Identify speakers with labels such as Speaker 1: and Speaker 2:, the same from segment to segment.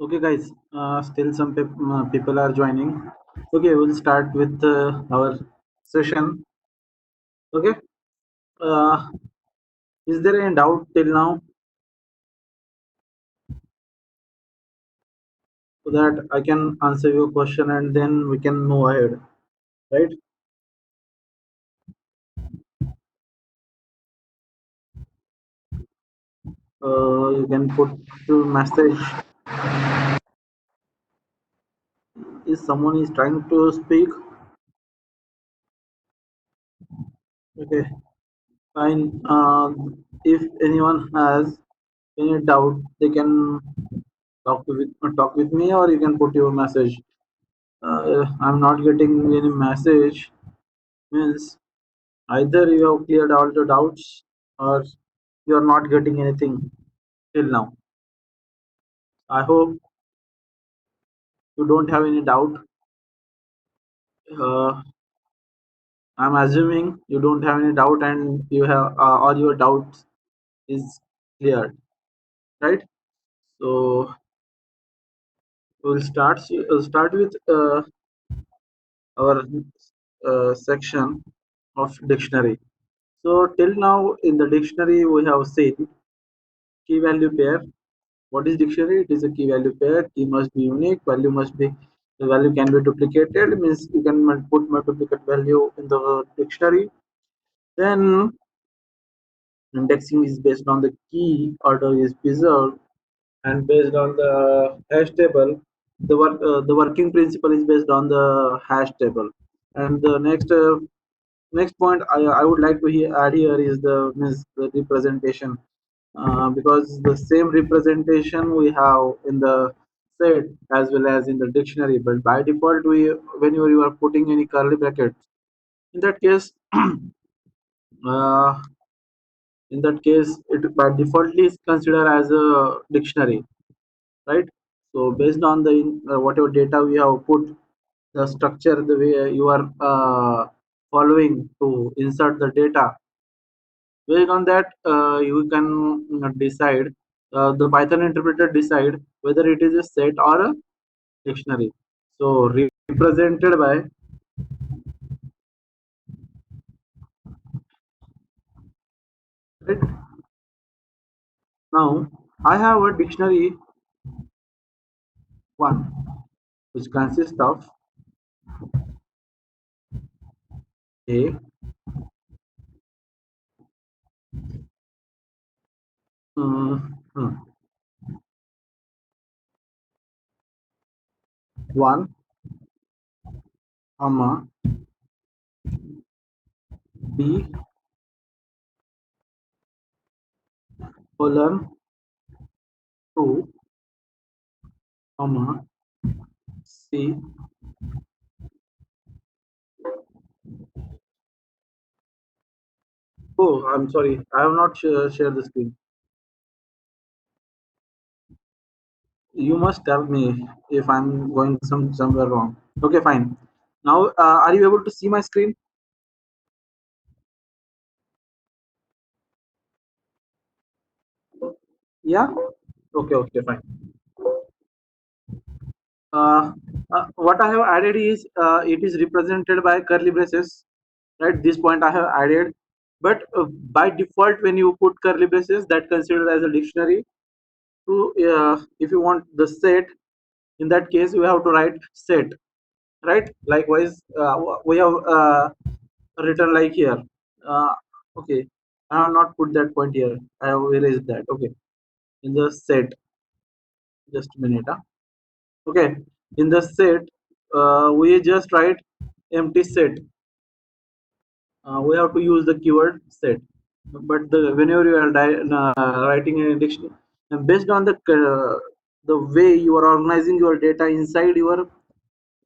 Speaker 1: Okay, guys. Still some people are joining. Okay, we'll start with our session. Okay. Uh, is there any doubt till now so that I can answer your question and then we can move ahead, right? You can put to message if someone is trying to speak. Okay, fine. If anyone has any doubt, they can talk with me, or you can put your message. I'm not getting any message. Means either you have cleared all the doubts or you are not getting anything till now. I hope you don't have any doubt. Uh, I'm assuming you don't have any doubt and you have all your doubts is cleared, right? So we'll start with our section of dictionary. So till now in the dictionary we have seen key value pair. What is dictionary? It is a key value pair. Key must be unique. Value must be the value can be duplicated. Means you can put multiplicate value in the dictionary. Then indexing is based on the key. Order is preserved, and based on the hash table, the working principle is based on the hash table. And the next point I would like to add here is the representation, because the same representation we have in the set as well as in the dictionary, but by default we whenever you are putting any curly brackets, in that case uh, it by default is considered as a dictionary, right? So based on the whatever data we have put, the structure the way you are following to insert the data, based on that you can decide, the Python interpreter decide whether it is a set or a dictionary. So represented by, right? Now I have a dictionary one which consists of a hmm, one comma b colon 2 comma c. Oh, I'm sorry, I have not shared the screen. You must tell me if I'm going somewhere wrong. Okay, fine. Now, are you able to see my screen? Yeah. Okay. Okay. Fine. Uh, what I have added is it is represented by curly braces. Right. This point I have added, but by default, when you put curly braces, that considered as a dictionary. To if you want the set, in that case, you have to write set. Right. Likewise, we have written like here. Uh, okay, I have not put that point here. I have erased that. Okay, in the set, just a minute. Okay, in the set, we just write empty set. We have to use the keyword set. But whenever you are writing a dictionary, and based on the way you are organizing your data inside your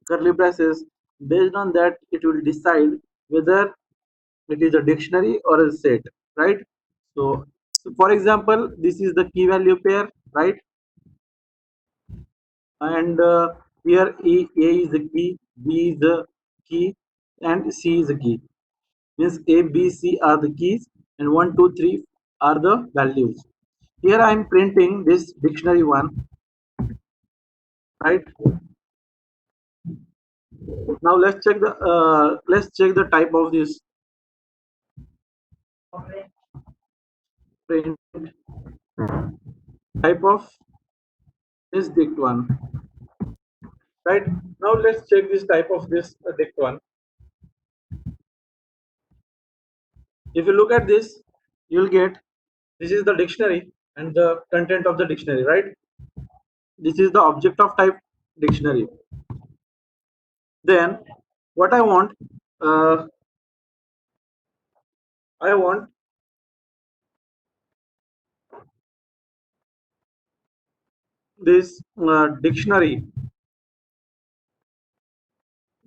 Speaker 1: curly braces, based on that it will decide whether it is a dictionary or a set, right? So for example, this is the key value pair, right? And here A is the key, B is the key, and C is the key. Means A, B, C are the keys, and 1, 2, 3 are the values. Here I am printing this dictionary one. right? Now let's check the type of this print, type of this dict one, right? Now let's check this type of this dict one. If you look at this, you'll get this is the dictionary and the content of the dictionary, right? This is the object of type dictionary. Then what uh, I want this dictionary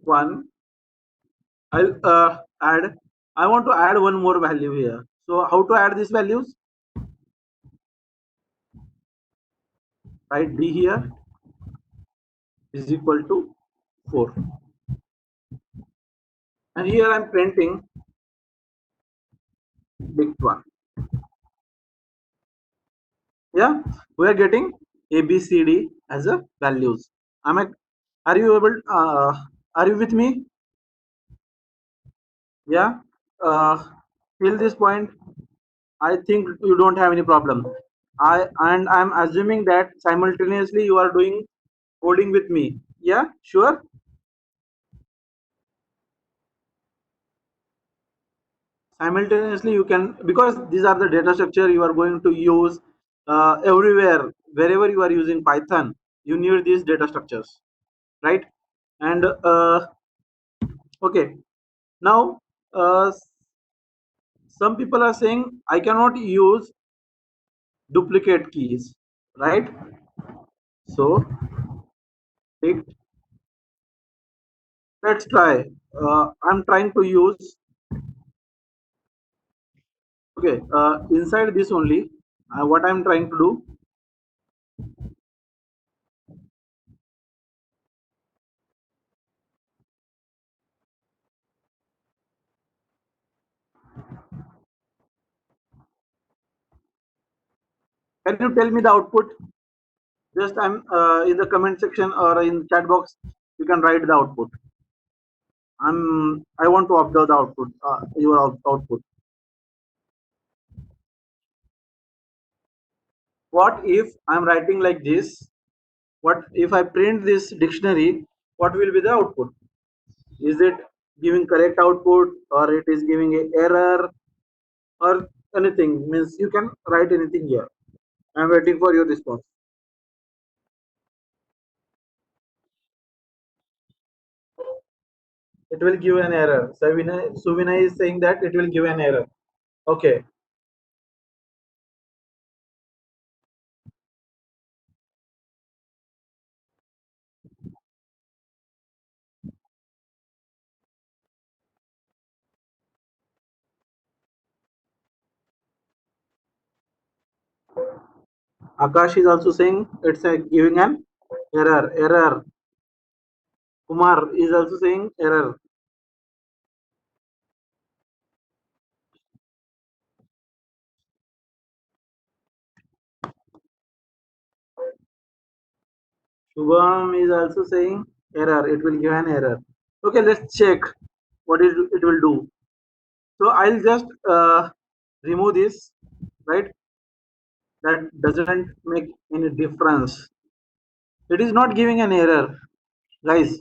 Speaker 1: one. I'll add. I want to add one more value here. So how to add these values? Write d here is equal to 4, and here I'm printing dict one. Yeah, we are getting a b c d as a values. Am I? Are you able? Are you with me? Yeah. Uh, till this point, I think you don't have any problem. I'm assuming that simultaneously you are doing coding with me. Yeah, sure. Simultaneously you can, because these are the data structure you are going to use everywhere, wherever you are using Python. You need these data structures, right? And okay, now some people are saying I cannot use duplicate keys, right? So it, let's try. I'm trying to use, okay, inside this only, what I'm trying to do, can you tell me the output? Just I'm in the comment section or in chat box, you can write the output. I want to observe the output, your output. What if I'm writing like this? What if I print this dictionary? What will be the output? Is it giving correct output, or it is giving a error, or anything? Means you can write anything here. I'm waiting for your response. It will give an error. Suvina is saying that it will give an error. Okay. Akash is also saying it's giving an error. Error. Kumar is also saying error. Shubham is also saying error. It will give an error. Okay, let's check what it will do. So I'll just remove this. Right? That doesn't make any difference. It is not giving an error, guys.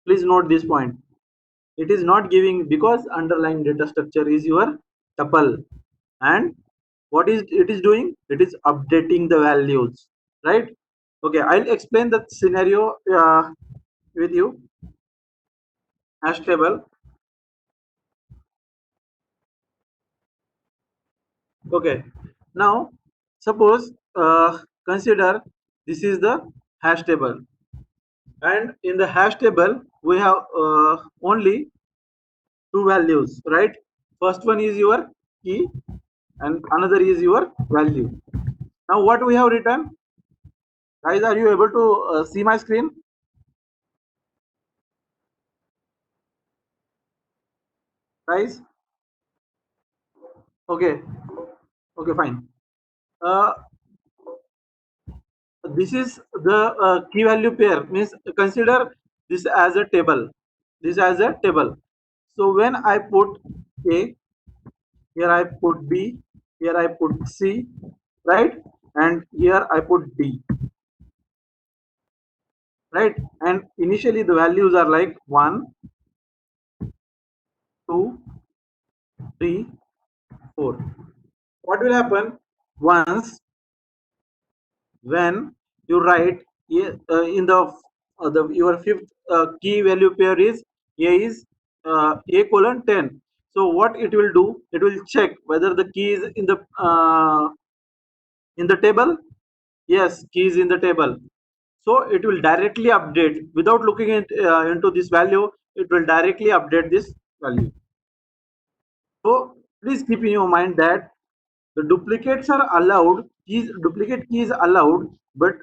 Speaker 1: Please note this point. It is not giving because underlying data structure is your tuple, and what is it is doing? It is updating the values, right? Okay, I'll explain the scenario with you. Hash table. Okay, now suppose consider this is the hash table, and in the hash table we have only two values, right? First one is your key and another is your value. Now what we have written, guys, are you able to see my screen, guys? Okay, okay, fine. uh, this is the key value pair, means consider this as a table, this as a table. So when I put A, here I put B, here I put C, right? And here I put D, right? And initially the values are like 1, 2, 3, 4. What will happen once when you write in the your fifth key value pair is A is A colon 10. So what it will do, it will check whether the key is in the table. Yes, key is in the table. So it will directly update without looking into this value. It will directly update this value. So please keep in your mind that the duplicates are allowed, keys, duplicate key is allowed, but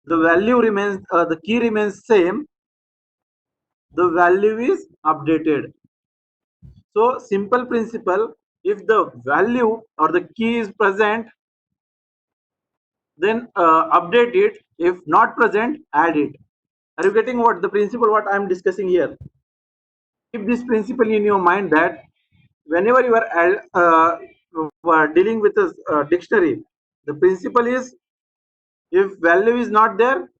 Speaker 1: the value remains, the key remains same, the value is updated. So simple principle, if the value or the key is present, then update it. If not present, add it. Are you getting what the principle what I am discussing here? Keep this principle in your mind that whenever you are dealing with a dictionary, the principle is, if value is not there,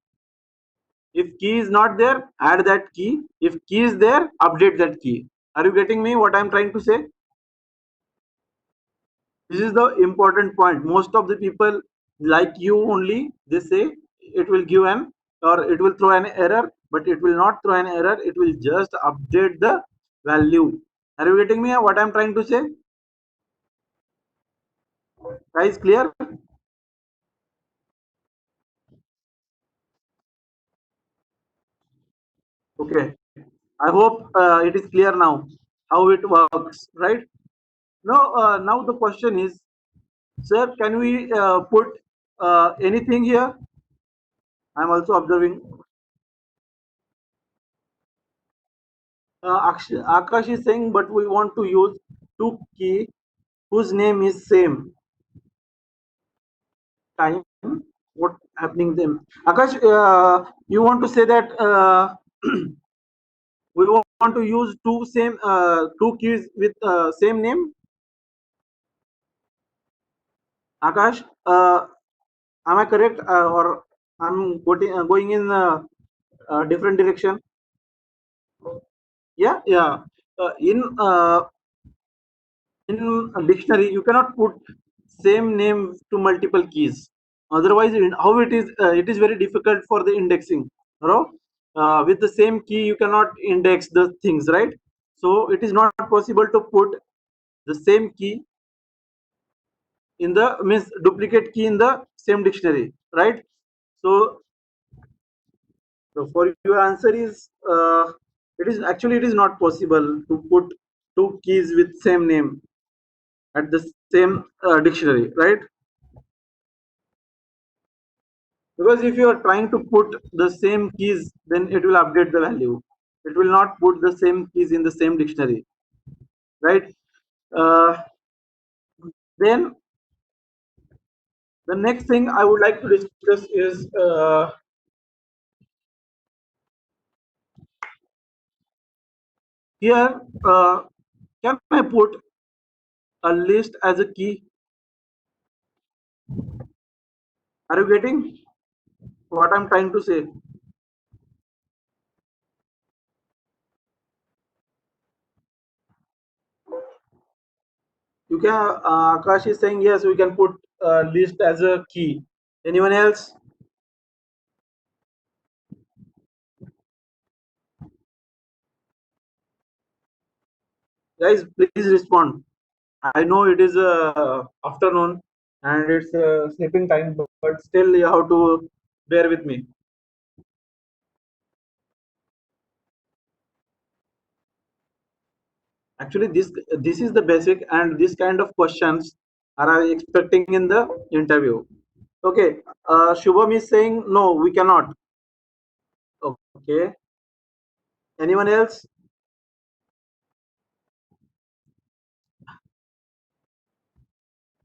Speaker 1: if key is not there, add that key. If key is there, update that key. Are you getting me what I'm trying to say? This is the important point. Most of the people, like you only, they say it will give an, or it will throw an error, but it will not throw an error. It will just update the value. Are you getting me what I'm trying to say? Guys, clear? Okay. I hope it is clear now how it works, right? Now the question is, sir, can we put anything here? I'm also observing. Akash is saying, but we want to use two key whose name is same time. What happening then? Akash, you want to say that we want to use two keys with same name? Akash, am I correct, or I'm going in a different direction? Yeah, yeah. In a dictionary, you cannot put same name to multiple keys. Otherwise, how it is very difficult for the indexing. You know, with the same key, you cannot index the things, right? So it is not possible to put the same key in the means duplicate key in the same dictionary, right? So for your answer is it is not possible to put two keys with same name at the same dictionary, right? Because if you are trying to put the same keys, then it will update the value. It will not put the same keys in the same dictionary, right? Uh, then the next thing I would like to discuss is here. Can I put a list as a key? Are you getting what I'm trying to say? You can. Akash is saying yes. We can put list as a key. Anyone else? Guys, please respond. I know it is afternoon and it's sleeping time, but still you have to bear with me. Actually, this is the basic, and this kind of questions are I expecting in the interview. Okay, Shubham is saying no, we cannot. Okay, anyone else?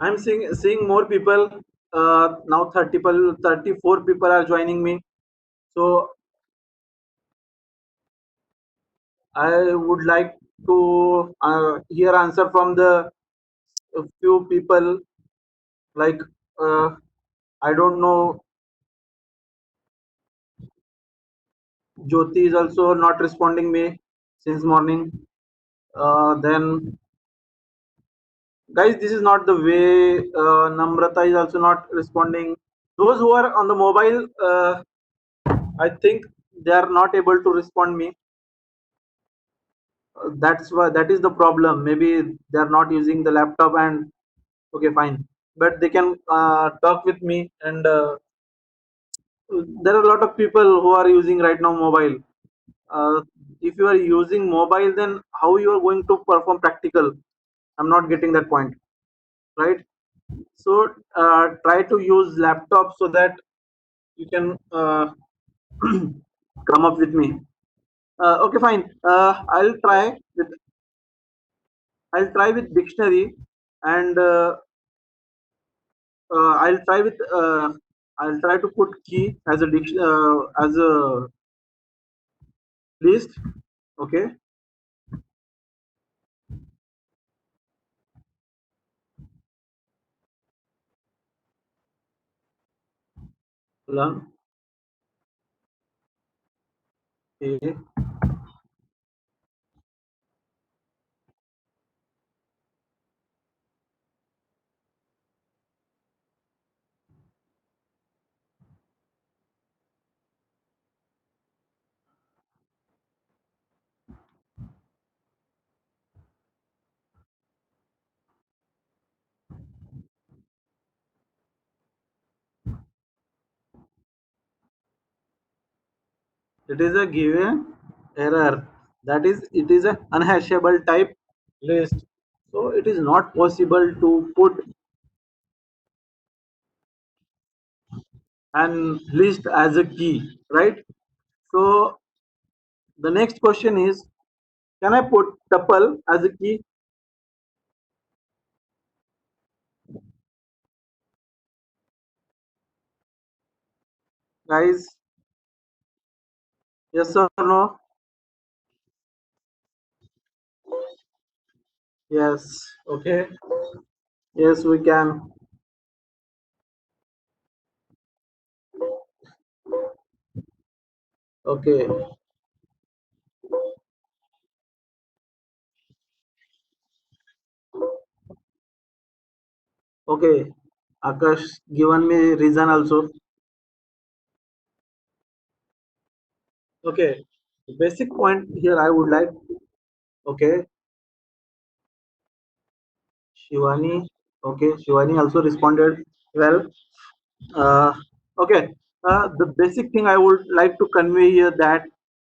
Speaker 1: I'm seeing more people. now 34 people are joining me. So I would like to hear answer from the few people. Like uh, I don't know, Jyoti is also not responding me since morning. Then guys, this is not the way. Namrata is also not responding. Those who are on the mobile, I think they are not able to respond me. That's why that is the problem. Maybe they are not using the laptop and okay, fine. But they can talk with me, and there are a lot of people who are using right now mobile. Uh, if you are using mobile, then how you are going to perform practical? I'm not getting that point, right? So try to use laptop so that you can come up with me. Okay, fine. I'll try with dictionary, and uh, I'll try with I'll try to put key as a as a list. Okay, learn. Okay. It is a given error. That is, it is a unhashable type list. So it is not possible to put an list as a key, right? So the next question is, can I put tuple as a key, guys? Yes or no? Yes. Okay. Yes, we can. Okay. Okay. Akash given me reason also. Okay. The basic point here I would like. Okay. Shivani. Okay. Shivani also responded well. Uh, okay. The basic thing I would like to convey here that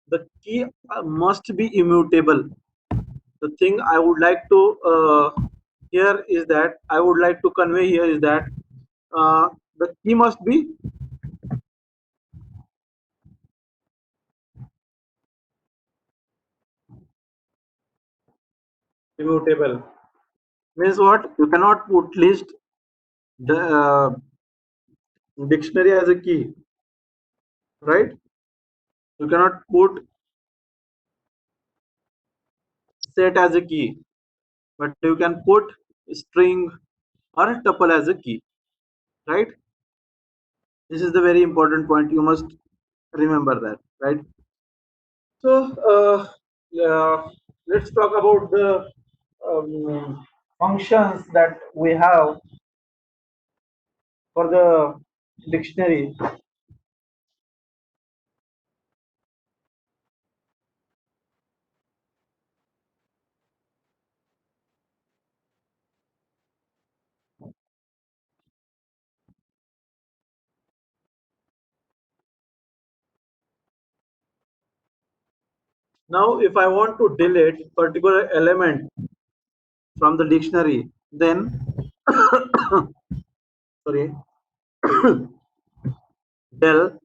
Speaker 1: the key must be immutable. The thing I would like to here is that I would like to convey here is that the key must be immutable. Means what? You cannot put list the dictionary as a key, right? You cannot put set as a key, but you can put string or tuple as a key, right? This is the very important point. You must remember that, right? So, let's talk about the functions that we have for the dictionary. Now, if I want to delete particular element from the dictionary, then sorry, del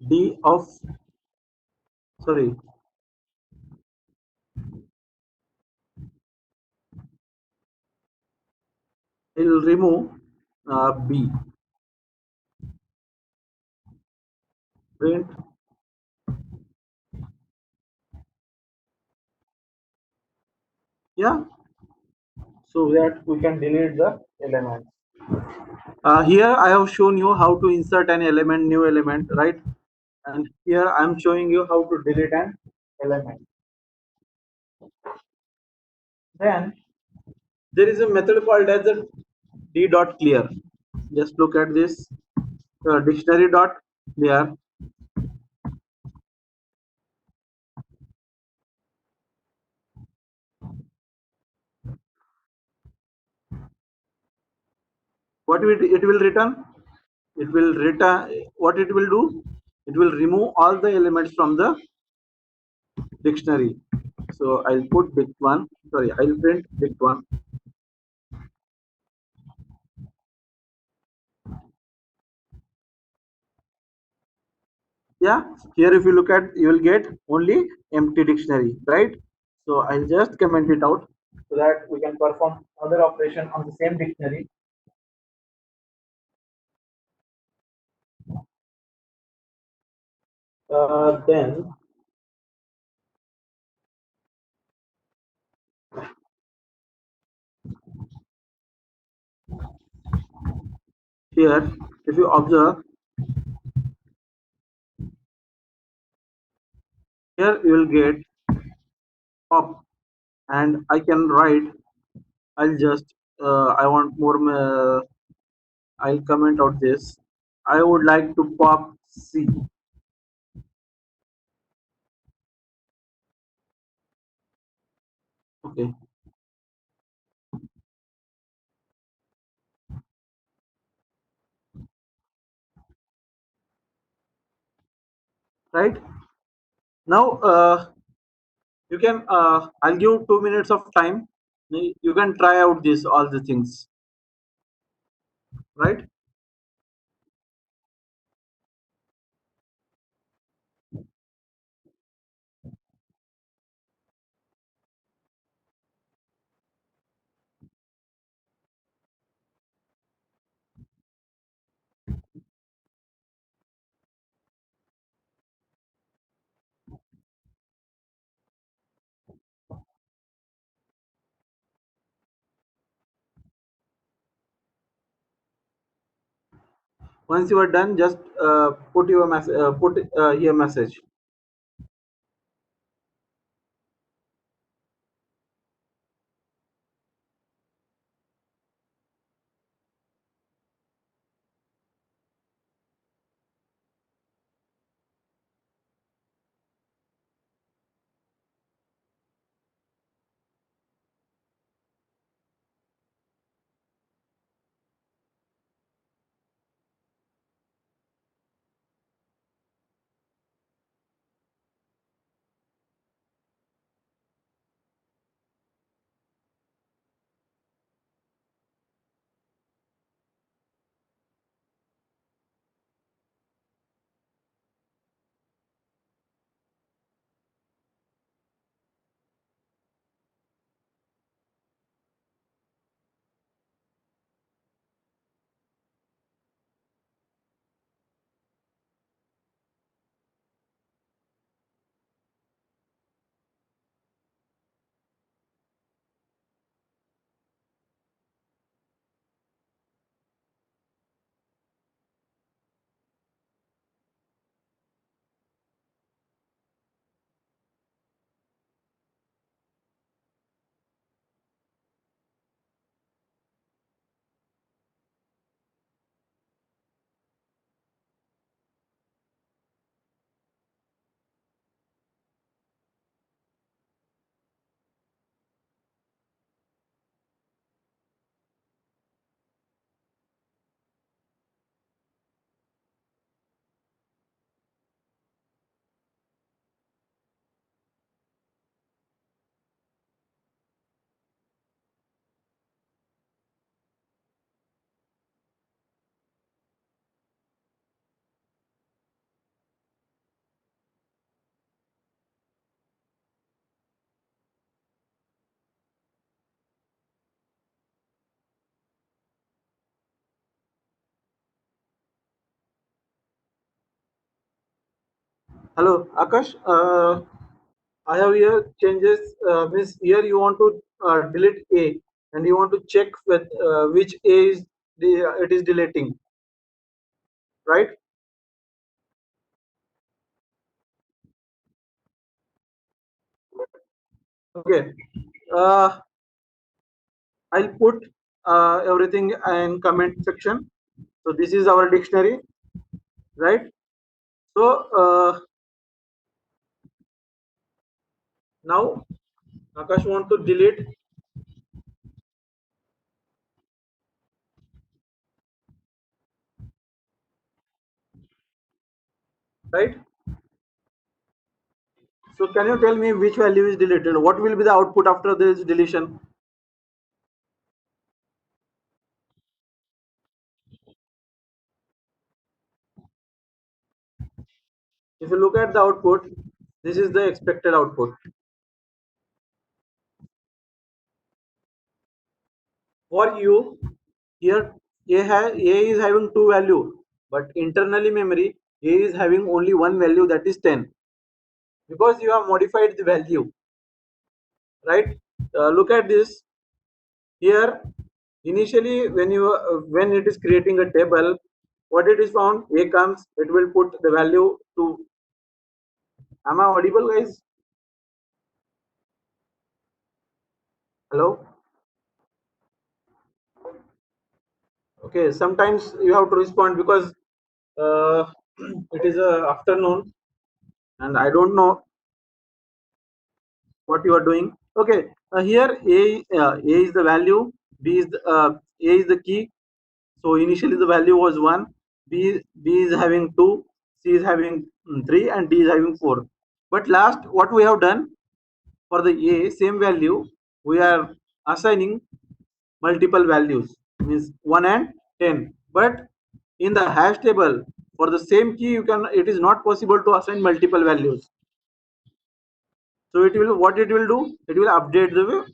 Speaker 1: d of sorry I'll remove B. Print. Yeah, so that we can delete the element. Here I have shown you how to insert an element, new element, right? And here I am showing you how to delete an element. Then there is a method called as a d dot clear. Just look at this dictionary dot clear. What it will return? It will return what it will do? It will remove all the elements from the dictionary. So I'll put big one. Sorry, I'll print big one. Yeah, here if you look at, you will get only empty dictionary, right? So I'll just comment it out so that we can perform other operation on the same dictionary. Then here, if you observe, here you will get pop, and I can write. I'll just I want more. I'll comment out this. I would like to pop C. Okay, right now. You can. I'll give 2 minutes of time. You can try out this all the things, right? Once you are done, just put your message. Put here message. Hello, Akash. I have here changes. Means here you want to delete A, and you want to check with which A is it is deleting, right? Okay. Uh, I'll put everything in comment section. So this is our dictionary, right? So now Akash want to delete, right? So can you tell me which value is deleted? What will be the output after this deletion? If you look at the output, this is the expected output. For you, here A is having two value, but internally memory A is having only one value, that is 10, because you have modified the value, right? Look at this here. Initially, when it is creating a table, what it is found, A comes, it will put the value to. Am I audible, guys? Hello. Okay. Sometimes you have to respond because uh, it is afternoon and I don't know what you are doing. Okay, here A is the value, B is A is the key. So initially the value was 1, B is having 2, C is having 3, and D is having 4. But last, what we have done for the A same value, we are assigning multiple values, means 1 and 10. But in the hash table, for the same key, it is not possible to assign multiple values. So it will, what it will do, it will update the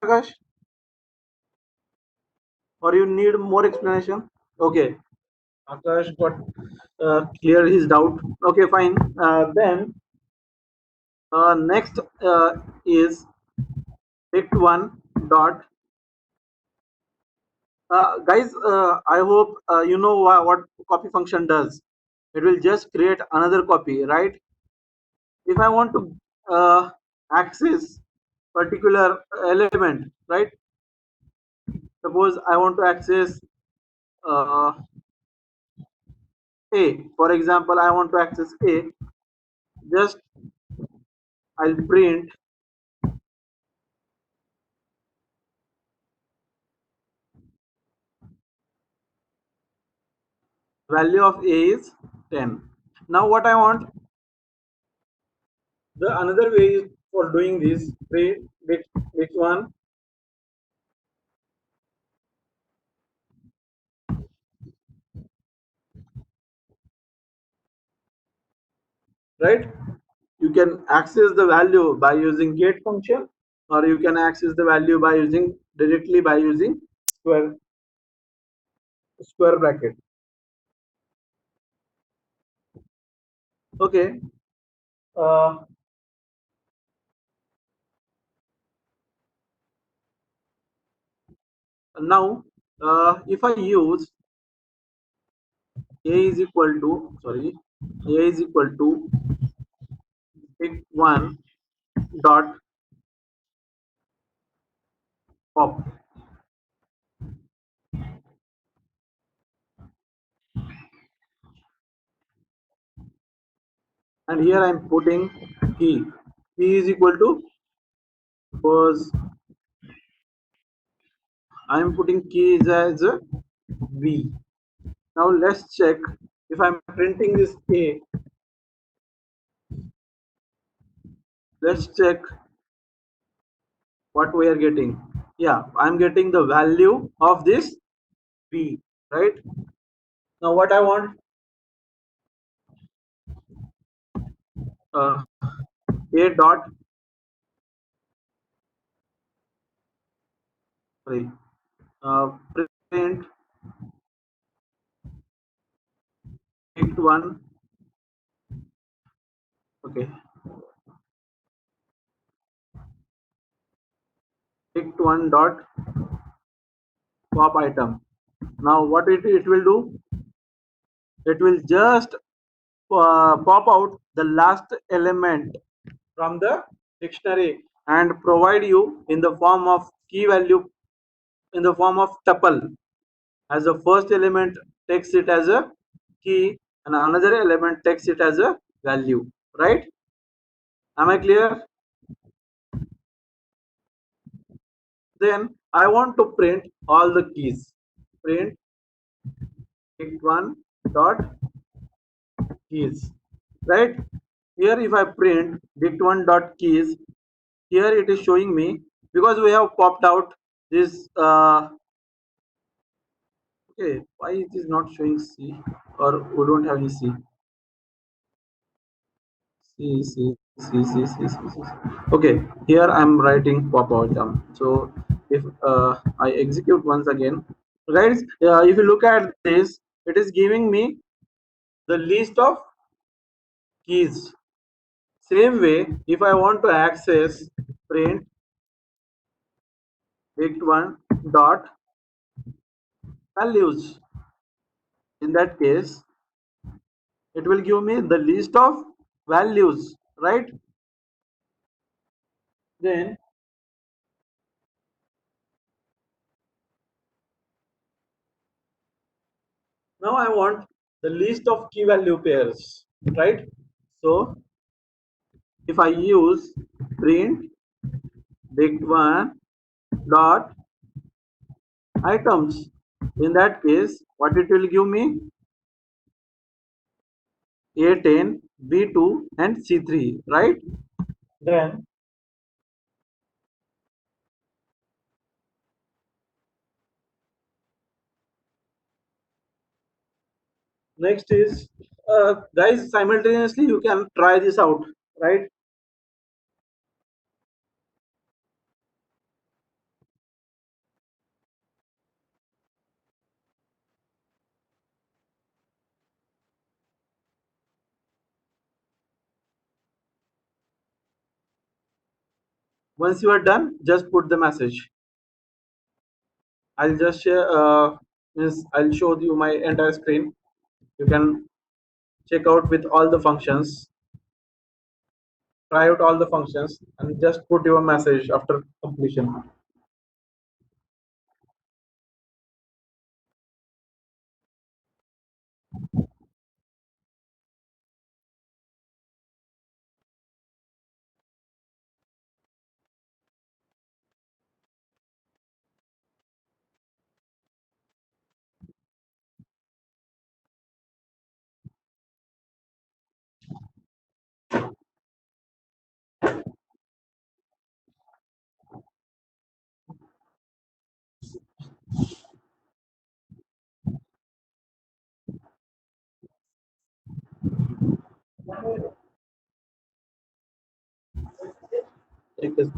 Speaker 1: Akash, or you need more explanation? Okay, Akash got clear his doubt. Okay, fine. Then next is picked one dot. Guys, I hope you know what copy function does. It will just create another copy, right? If I want to access particular element, right? Suppose I want to access uh, A. For example, I want to access A. Just I'll print value of A is 10. Now what I want, the another way is for doing this, which one, right? You can access the value by using get function, or you can access the value by using directly by using square square bracket. Okay. Uh, Now, if I use A is equal to, sorry, A is equal to pick one dot pop, and here I'm putting key. Key is equal to, suppose I'm putting keys as a V. Now let's check if I'm printing this A. Let's check what we are getting. Yeah, I'm getting the value of this b, right? Now what I want, uh, a dot, sorry, print picked one. Okay, picked one dot pop item. Now what it will do, it will just pop out the last element from the dictionary and provide you in the form of key value, in the form of tuple. As the first element takes it as a key and another element takes it as a value, right? Am I clear? Then I want to print all the keys. Print pick one dot keys, right? Here if I print dict one dot keys, here it is showing me, because we have popped out this okay, why it is not showing C, or we don't have any C. C C C C C C C. Okay, here I'm writing pop out jump. So if I execute once again, guys, if you look at this, it is giving me the list of keys. Same way, if I want to access print dict one dot values, in that case, it will give me the list of values, right? Then now I want the list of key value pairs, right? So if I use print dict one dot items, in that case, what it will give me, A10, B2, and C3, right? Then next is, guys, simultaneously you can try this out, right? Once you are done, just put the message. I'll just share, means I'll show you my entire screen. You can check out with all the functions, try out all the functions, and just put your message after completion. Take this.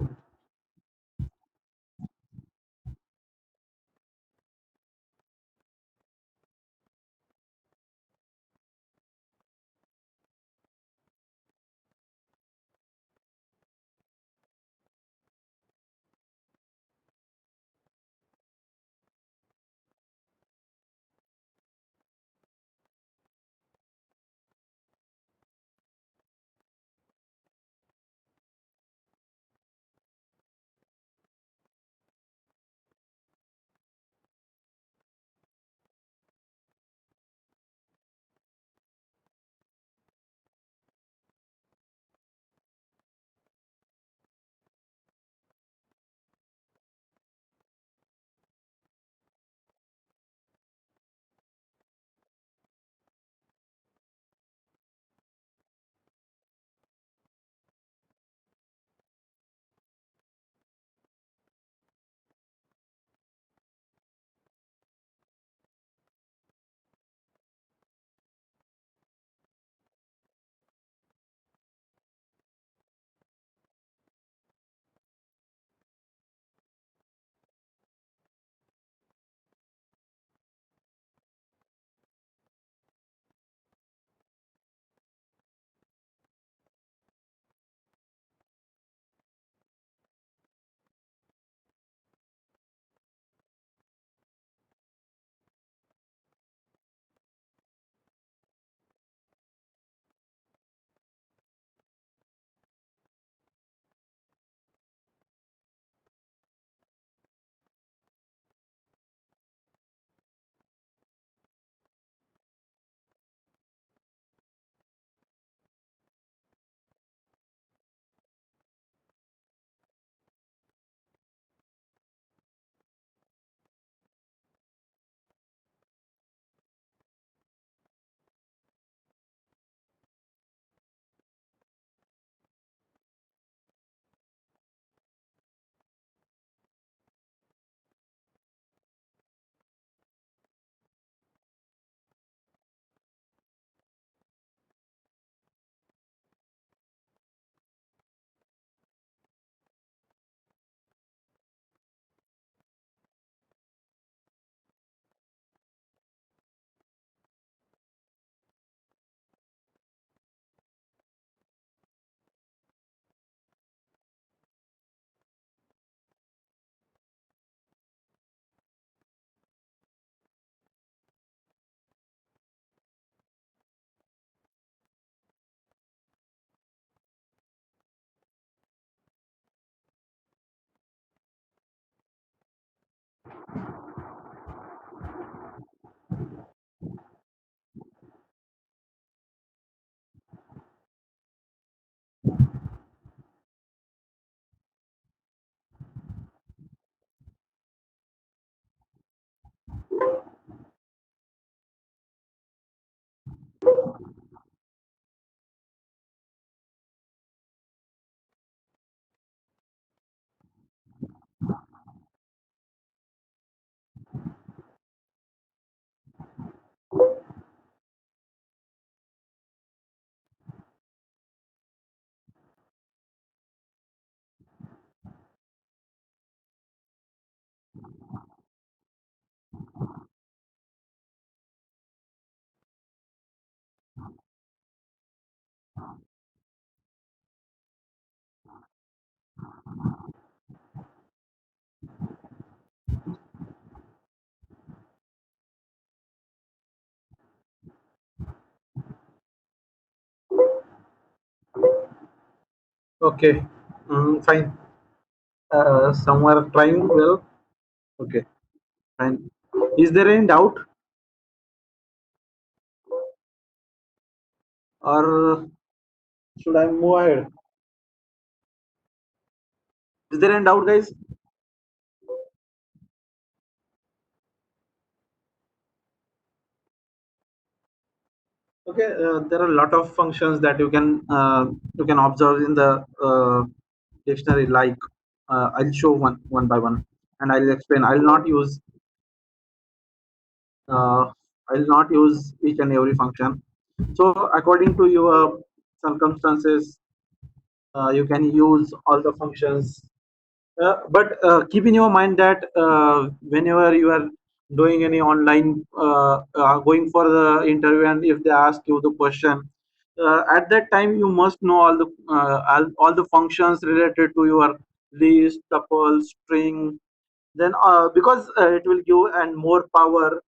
Speaker 1: Okay. Fine. Somewhere trying well. Okay. Fine. Is there any doubt, or should I move ahead? Is there any doubt, guys? Okay. There are a lot of functions that you can observe in the dictionary. Like I'll show one by one, and I'll explain. Uh, I'll not use each and every function. So according to your circumstances, you can use all the functions. But keep in your mind that whenever you are doing any online, going for the interview, and if they ask you the question, at that time you must know all the functions related to your list, tuple, string. Then because it will give and more power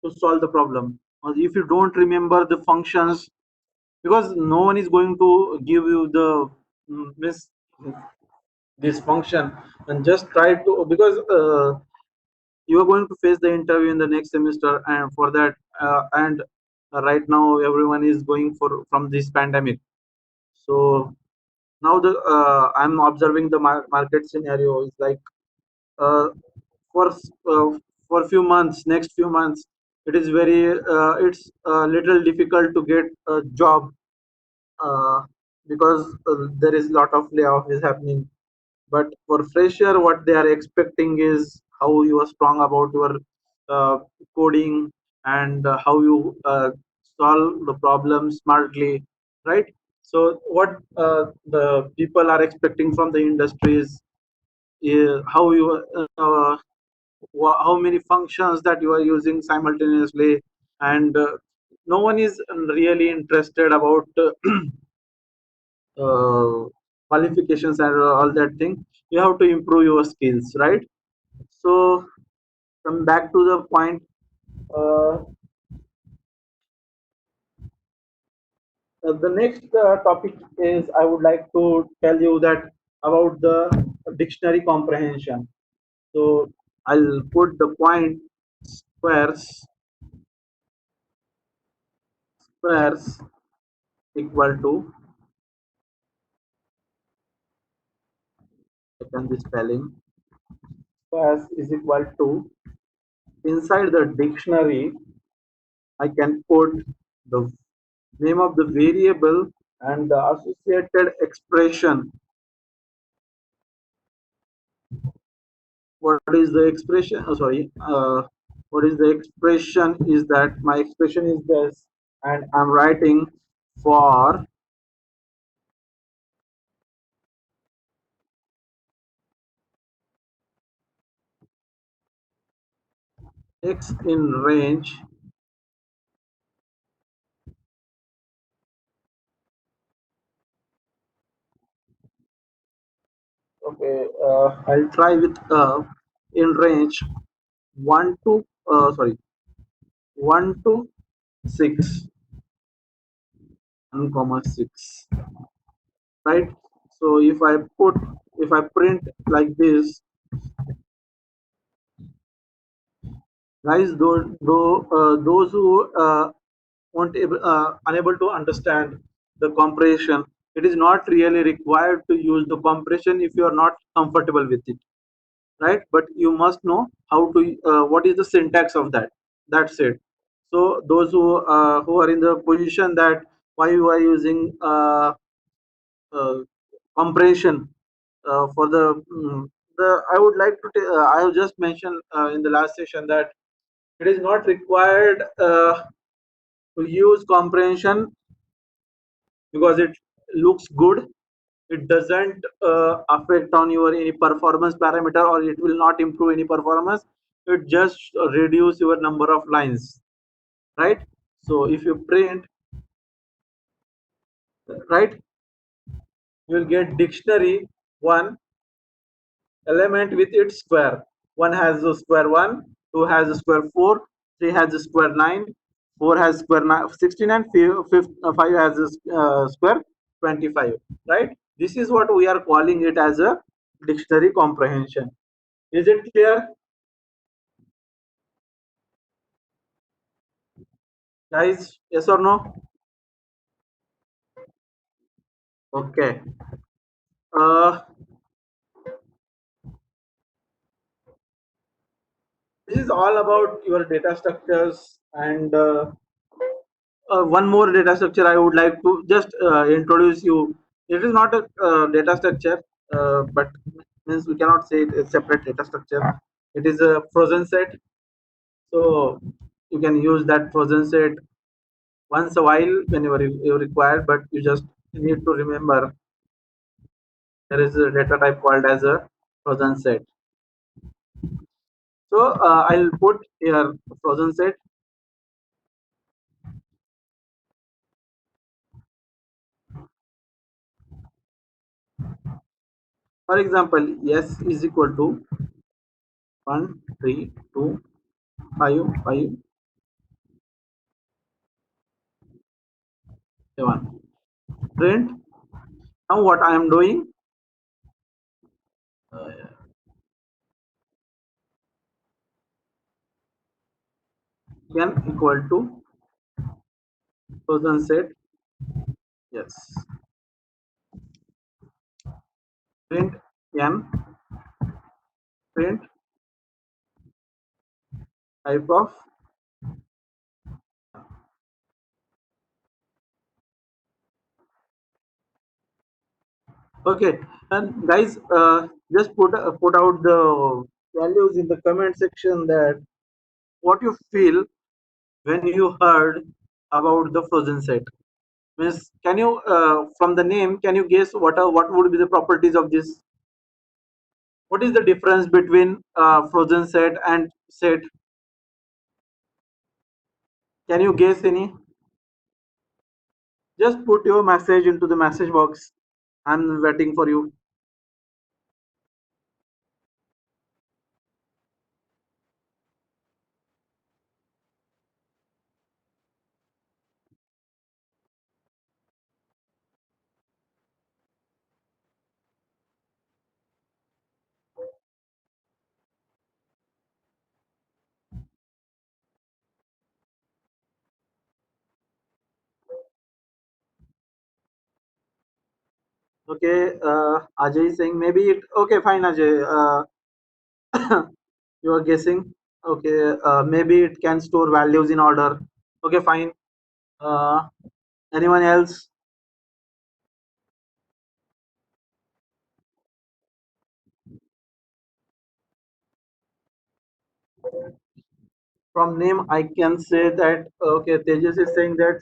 Speaker 1: to solve the problem. If you don't remember the functions, because no one is going to give you the this this function, and just try to, because you are going to face the interview in the next semester, and for that and right now everyone is going for from this pandemic. So now the I'm observing the market scenario is like, uh, for for few months, next few months, it is very it's little difficult to get a job, uh, because there is lot of layoff is happening. But for fresher, what they are expecting is how you are strong about your uh, coding, and how you solve the problem smartly, right? So what the people are expecting from the industries is how you how many functions that you are using simultaneously, and no one is really interested about qualifications and all that thing. You have to improve your skills, right? So come back to the point. uh, the next topic is, I would like to tell you that about the dictionary comprehension. So I'll put the point: squares squares equal to, second the spelling, squares is equal to, inside the dictionary I can put the name of the variable and the associated expression. What is the expression? Oh, sorry. What is the expression? Is that my expression is this, and I'm writing for x in range. Okay, I'll try with in range one to sorry 1 to 6, 1 comma 6, right? So if I print like this, guys, those who unable to understand the compression, it is not really required to use the compression if you are not comfortable with it, right? But you must know how to what is the syntax of that. That's it. So those who are in the position that why you are using uh, compression for the I would like to I have just mentioned in the last session that it is not required to use comprehension because it looks good. It doesn't affect on your any performance parameter, or it will not improve any performance. It just reduce your number of lines, right? So if you print, right, you will get dictionary one element with its square. One has a square 1, 2 has a square 4, 3 has a square 9, 4 has square 16, and 5 has a square 25, right? This is what we are calling it as a dictionary comprehension. Is it clear, guys? Yes or no? Okay. Uh, this is all about your data structures and one more data structure I would like to just introduce you. It is not a data structure, but means we cannot say it a separate data structure. It is a frozen set. So you can use that frozen set once a while whenever you require, but you just need to remember there is a data type called as a frozen set. So I'll put here frozen set. For example, s is equal to 1, 3, 2, 5, 5, 7. Print. Now what I am doing, uh, n equal to frozen set. Yes. Print n, print type of. Okay, and guys, just put out the values in the comment section that what you feel when you heard about the frozen set. Means, can you from the name can you guess what would be the properties of this? What is the difference between frozen set and set? Can you guess any? Just put your message into the message box. I'm waiting for you. Okay, Ajay is saying maybe it. Okay, fine, Ajay. You are guessing. Okay, maybe it can store values in order. Okay, fine. Uh, Anyone else? From name, I can say that. Okay, Tejas is saying that.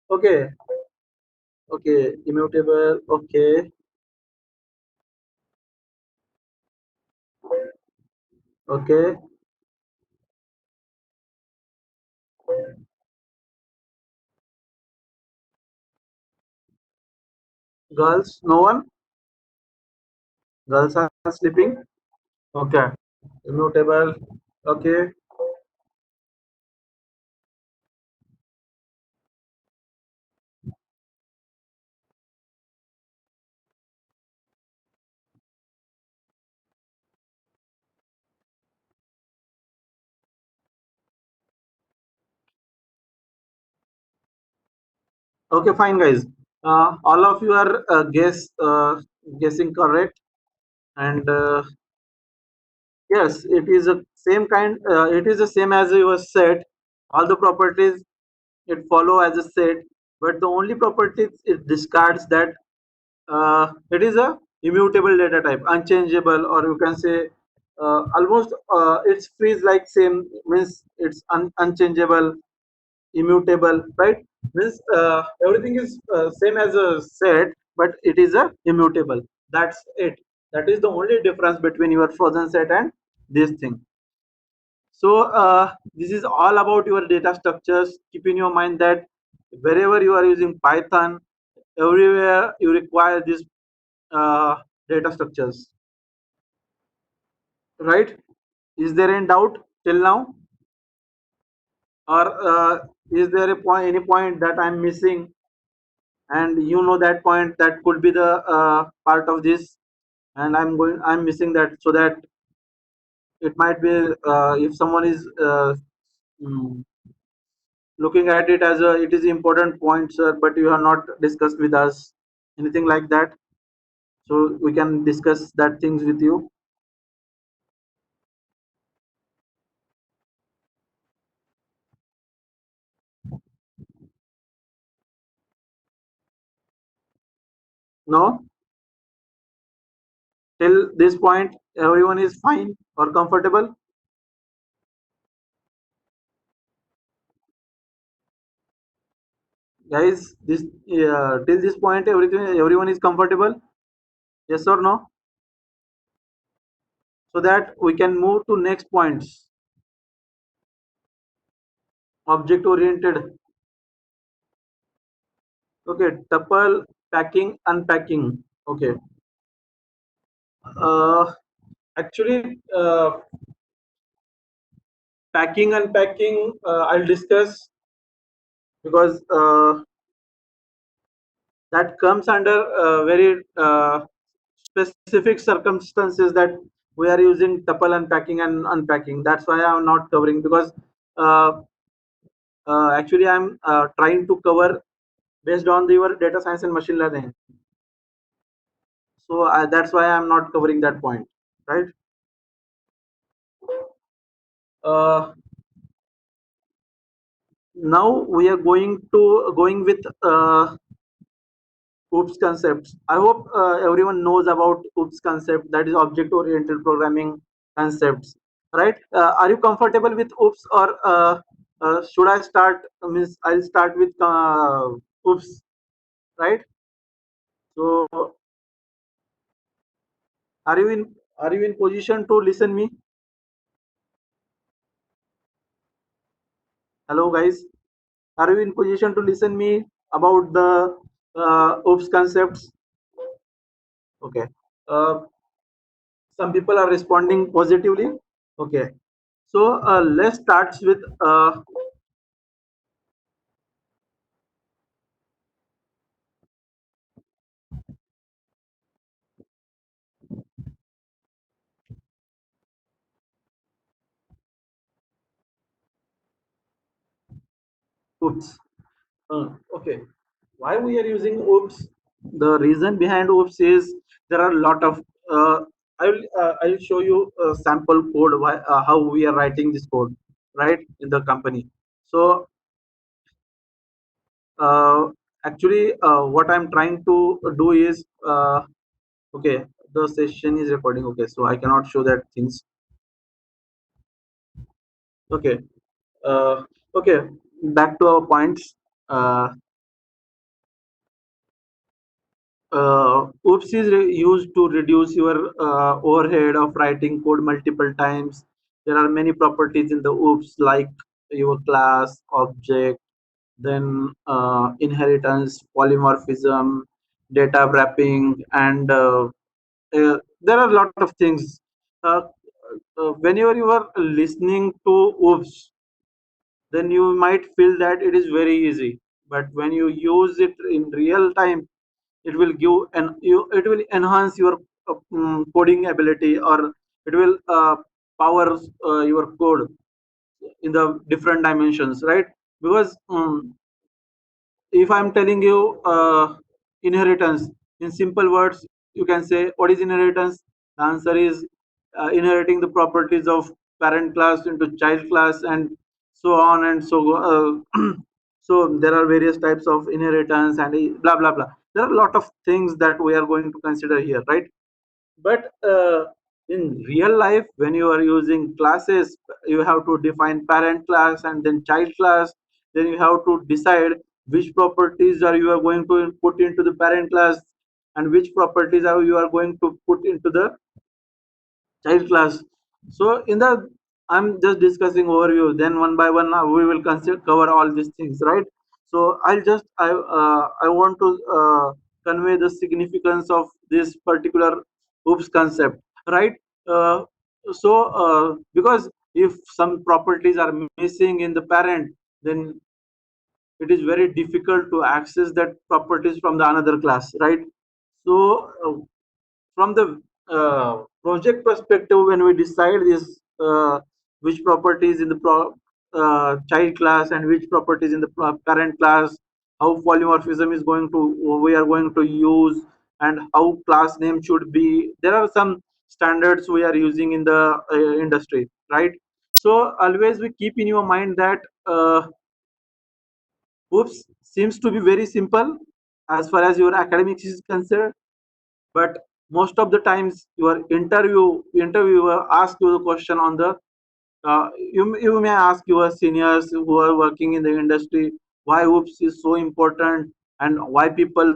Speaker 1: Okay, okay, immutable. Okay, okay. Girls, no one. Girls are sleeping. Okay, immutable. Okay, okay, fine, guys. All of you are guessing correct, and yes, it is a same kind. It is the same as you was said. All the properties it follow as a set, but the only properties it discards that it is a immutable data type, unchangeable, or you can say almost it's freeze like same means it's unchangeable, immutable, right? Means everything is same as a set, but it is a immutable. That's it. That is the only difference between your frozen set and this thing. So this is all about your data structures. Keep in your mind that wherever you are using Python, everywhere you require these uh, data structures, right? Is there any doubt till now, or is there any point that I'm missing? and you know that point that could be the part of this, and I'm missing that, so that it might be if someone is mm, looking at it as a it is important point, sir, but you have not discussed with us anything like that, so we can discuss that things with you. No, till this point everyone is fine or comfortable. Guys, this till this point everyone is comfortable, yes or no, so that we can move to next points. Object oriented. Okay, tuple, packing, unpacking. Okay. Actually, packing, unpacking, I'll discuss, because that comes under very specific circumstances that we are using tuple unpacking and unpacking. That's why I'm not covering, because uh, actually I'm trying to cover based on your data science and machine learning. So that's why I'm not covering that point, right? Uh, Now we are going with OOPS concepts. I hope everyone knows about OOPS concept, that is object oriented programming concepts, right? Are you comfortable with OOPS, or should I start? Means I'll start with OOPS, right? So are you in position to listen me? Hello, guys. Are you in position to listen me about the OOPS concepts? Okay. Uh, some people are responding positively. Okay. So let's start with OOPS. Okay. Why we are using OOPS? The reason behind OOPS is there are a lot of. I'll show you a sample code how we are writing this code, right, in the company. So uh, actually, what I'm trying to do is okay. The session is recording. Okay, so I cannot show that things. Okay. Uh, okay. Back to our points. Uh, OOPS is used to reduce your overhead of writing code multiple times. There are many properties in the OOPS, like your class, object, then inheritance, polymorphism, data wrapping, and there are a lot of things. Uh, Whenever you are listening to OOPS, then you might feel that it is very easy. But when you use it in real time, it will give it will enhance your coding ability, or it will power your code in the different dimensions, right? Because if I'm telling you inheritance in simple words, you can say what is inheritance. The answer is inheriting the properties of parent class into child class, and so on and so so there are various types of inheritance, and blah blah blah. There are a lot of things that we are going to consider here, right? But in real life, when you are using classes, you have to define parent class and then child class. Then you have to decide which properties are you are going to put into the parent class, and which properties are you are going to put into the child class. So in the I'm just discussing overview. Then one by one we will consider cover all these things, right? So I want to convey the significance of this particular OOPS concept, right? Uh, because if some properties are missing in the parent, then it is very difficult to access that properties from the another class, right? So from the project perspective, when we decide this, which properties in the child class and which properties in the parent class, how polymorphism is going to we are going to use, and how class name should be, there are some standards we are using in the industry, right? So always we keep in your mind that oops seems to be very simple as far as your academics is concerned, but most of the times your interviewer asks you the question on the you may ask your seniors who are working in the industry why oops is so important, and why people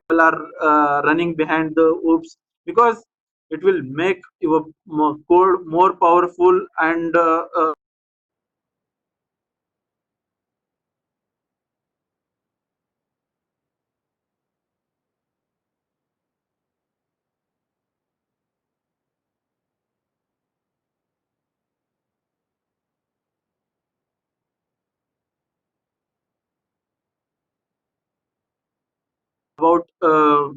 Speaker 1: are running behind the oops, because it will make your code more powerful and about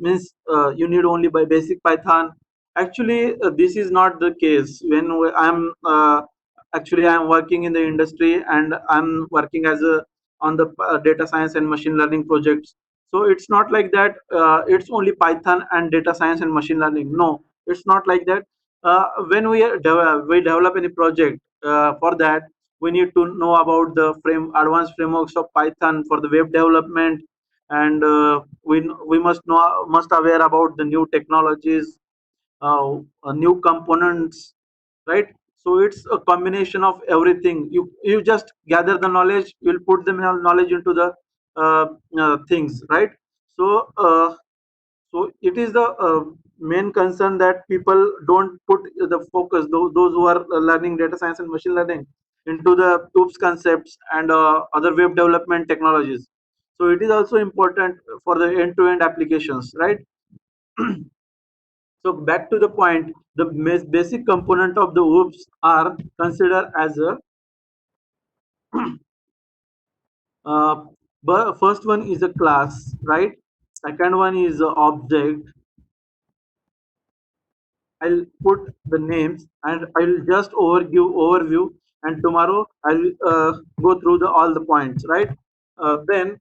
Speaker 1: means you need only by basic Python. Actually, this is not the case. I'm actually I'm working in the industry and I'm working as a on the data science and machine learning projects. So it's not like that. It's only Python and data science and machine learning. No, it's not like that. When we develop any project, for that we need to know about the advanced frameworks of Python for the web development, and we must aware about the new technologies, new components, right? So it's a combination of everything. You just gather the knowledge, you'll put the knowledge into the things, right? So so it is the main concern that people don't put the focus, those who are learning data science and machine learning, into the oops concepts and other web development technologies. So it is also important for the end-to-end applications, right? So back to the point, the basic component of the oops are considered as a uh, first one is a class, right? Second one is a object. I'll put the names and I'll just overview, and tomorrow I'll go through the all the points, right? Then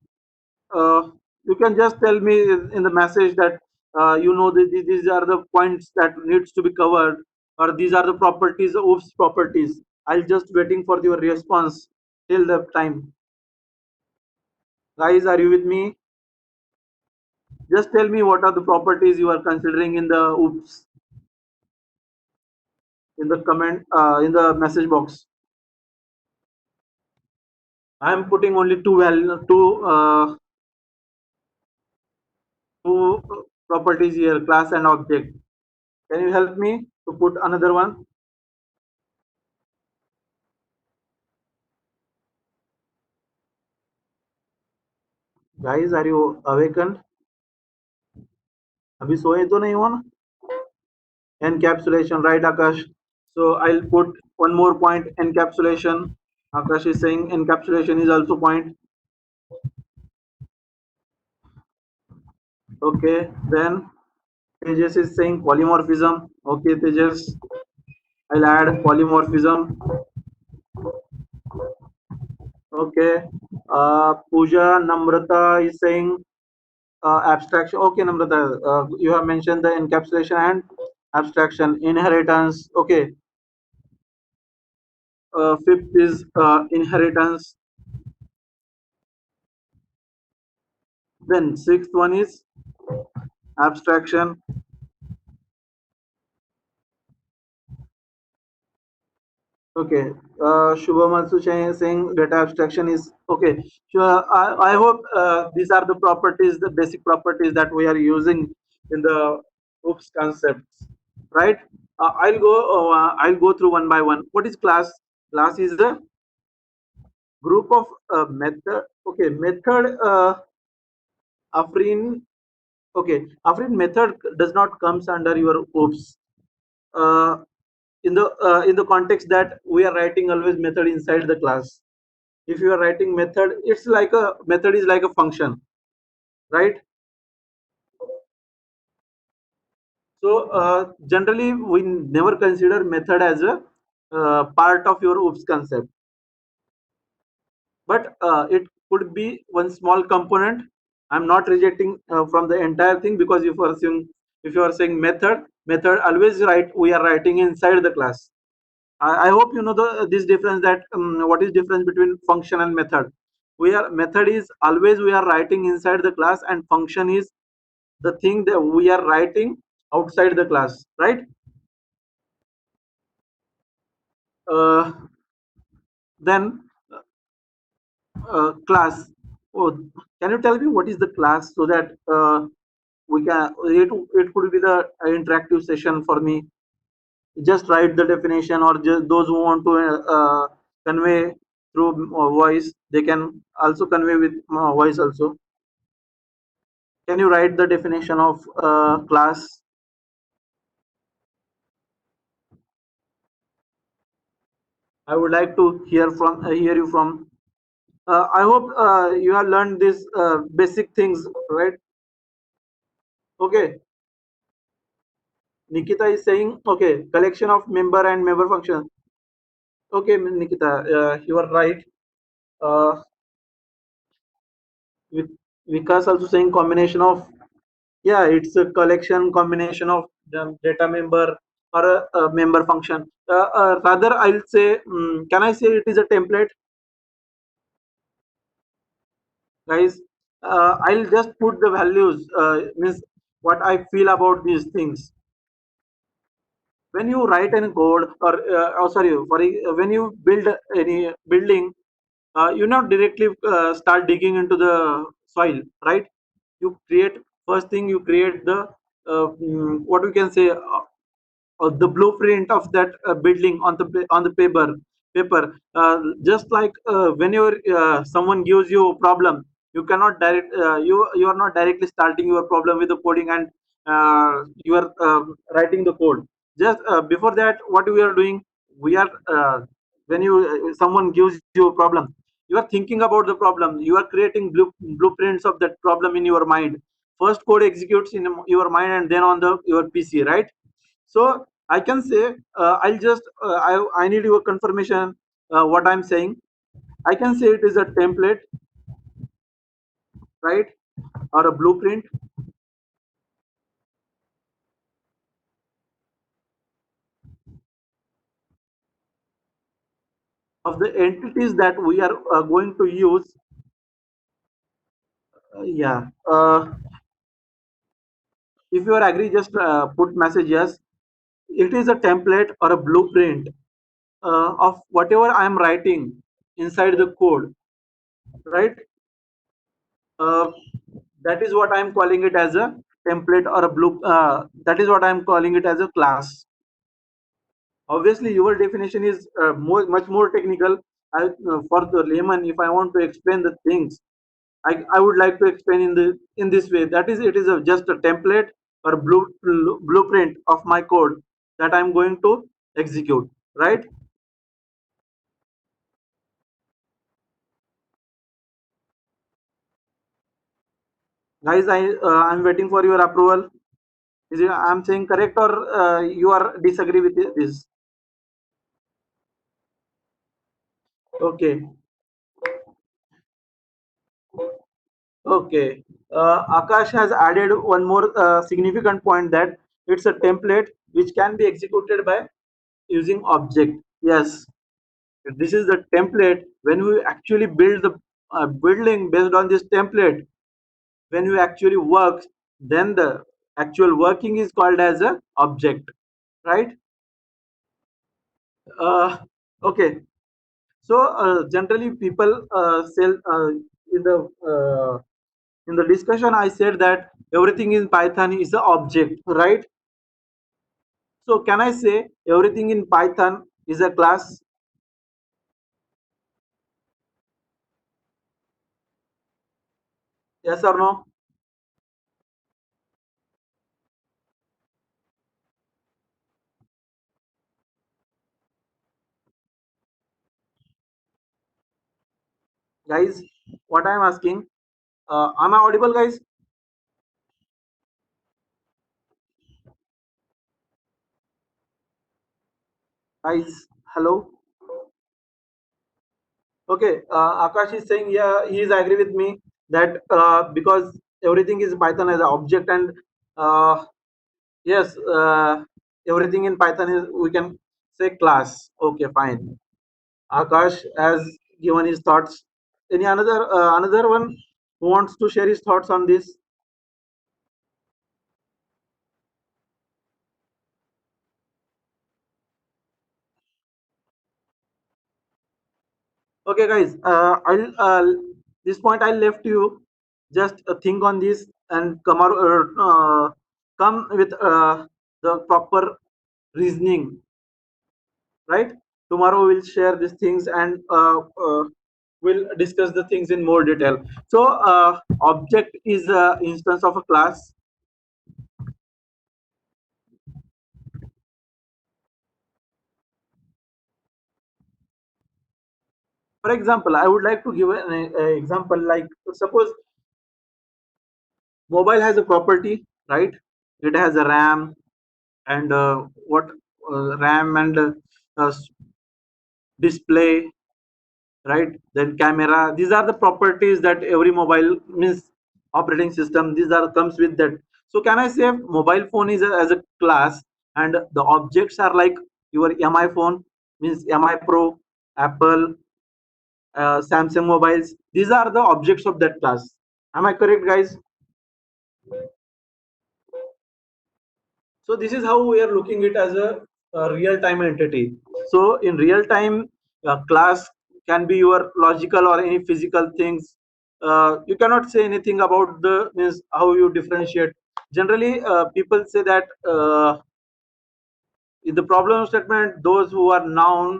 Speaker 1: uh, you can just tell me in the message that these are the points that needs to be covered, or these are the properties, oops properties. I'll just waiting for your response till the time. Guys, are you with me? Just tell me what are the properties you are considering in the oops, in the comment, in the message box. I'm putting only two properties here, class and object. Can you help me to put another one? Guys, are you awakened? अभी सोए तो नहीं हो ना? Encapsulation, right, Akash? So I'll put one more point, encapsulation. Akash is saying encapsulation is also point. Okay, then Tejas is saying polymorphism. Okay, Tejas, I'll add polymorphism. Okay, Pooja Namrata is saying abstraction. Okay, Namrata, you have mentioned the encapsulation and abstraction, inheritance. Okay, fifth is inheritance. Then sixth one is abstraction. Okay, Shubham also saying data abstraction is okay. Sure, I hope these are the properties, the basic properties that we are using in the OOPS concepts, right? I'll go through one by one. What is class? Class is the group of method. Okay, method. Afrin. Okay, Afrin method does not comes under your OOPS. Uh, in the context that we are writing always method inside the class, If you are writing method, it's like a method is like a function, right? So generally we never consider method as a part of your oops concept, but it could be one small component. I'm not rejecting from the entire thing, because if you are saying method always write we are writing inside the class. I hope you know this difference, that what is difference between function and method. We are method is always we are writing inside the class, and function is the thing that we are writing outside the class, right? uh, then class. Oh, can you tell me what is the class, so that we can it could be the interactive session for me. Just write the definition, or just those who want to convey through voice, they can also convey with voice also. Can you write the definition of class? I would like to hear you from. I hope you have learned these basic things, right? Okay. Nikita is saying, okay, collection of member and member function. Okay, Nikita, you are right. Uh, Vikas also saying combination of, yeah, it's a collection combination of the data member or a member function. Rather, I'll say, can I say it is a template, guys? I'll just put the values, means what I feel about these things. When you write any code, or oh sorry, when you build any building, you not directly start digging into the soil, right? You create, first thing you create the what we can say, the blueprint of that building on the paper. Just like whenever someone gives you a problem, you are not directly starting your problem with the coding, and you are writing the code. Just before that, what we are doing, we are when you someone gives you a problem, you are thinking about the problem, you are creating blueprints of that problem in your mind. First code executes in your mind, and then on the your PC, right? So I can say, I'll just I need your confirmation what I'm saying. I can say it is a template, right, or a blueprint of the entities that we are going to use. Yeah. If you are agree, just put message yes. It is a template or a blueprint of whatever I am writing inside the code, right? Uh, that is what I am calling it as a template or a blue. That is what I am calling it as a class. Obviously, your definition is much more technical. For the layman, if I want to explain the things, I would like to explain in this way. That is, it is just a template or blueprint of my code that I'm going to execute. Right, guys? I'm waiting for your approval. Is it, I'm saying correct, or you are disagree with this? Okay. Okay. Akash has added one more significant point, that it's a template which can be executed by using object. Yes, this is the template. When we actually build the building based on this template, when we actually work, then the actual working is called as a object, right? Okay. So generally, people sell in the uh, in the discussion. I said that everything in Python is an object, right? So can I say everything in Python is a class? Yes or no? Guys, what I'm asking, am I audible, guys? Guys, hello. Okay, Akash is saying, yeah, he is agree with me that because everything is Python as an object, and uh, yes, everything in Python is, we can say, class. Okay, fine. Akash has given his thoughts. Any another one who wants to share his thoughts on this? Okay, guys. I'll this point I left you. Just think on this and come with the proper reasoning. Right? Tomorrow we'll share these things and we'll discuss the things in more detail. So, object is a instance of a class. For example, I would like to give an example. Like, suppose mobile has a property, right? It has a RAM and what RAM and display, right? Then camera. These are the properties that every mobile means operating system. These are comes with that. So can I say mobile phone is as a class, and the objects are like your MI phone means MI Pro, Apple, Samsung mobiles. These are the objects of that class. Am I correct, guys? So this is how we are looking it as a real-time entity. So in real time, class can be your logical or any physical things. You cannot say anything about the means how you differentiate. Generally, people say that in the problem statement, those who are noun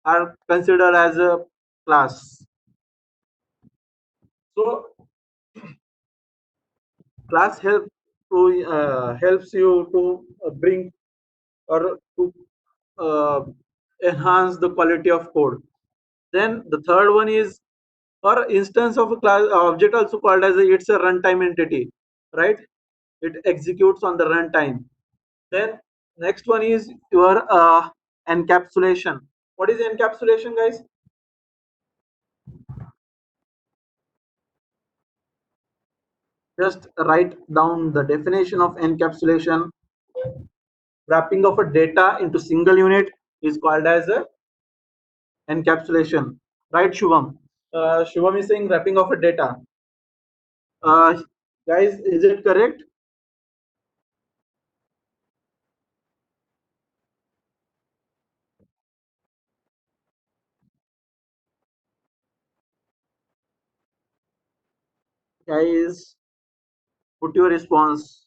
Speaker 1: are considered as a class. So class helps you to bring or to uh, enhance the quality of code. Then the third one is or instance of a class object also called as it's a runtime entity, right? It executes on the runtime. Then next one is your encapsulation. What is encapsulation, guys? Just write down the definition of encapsulation. Wrapping of a data into single unit is called as a encapsulation, right, Shubham? Shubham is saying wrapping of a data. Uh, Guys, is it correct? Guys, put your response.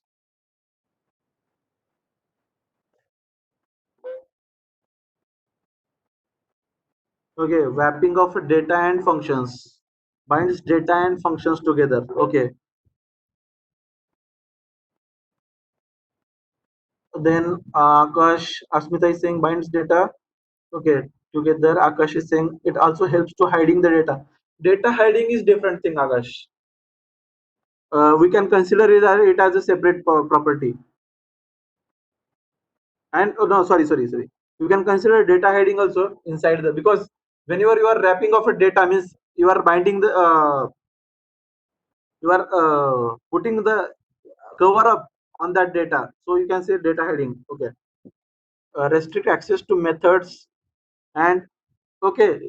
Speaker 1: Okay, wrapping of data and functions. Binds data and functions together. Okay. Then Akash, Asmita is saying binds data. Okay, together. Akash is saying it also helps to hiding the data. Data hiding is different thing, Akash. We can consider it as a separate property. And oh, no, sorry. You can consider data hiding also inside the because whenever you are wrapping of a data means you are binding the you are putting the cover up on that data. So you can say data hiding. Okay. Restrict access to methods and okay.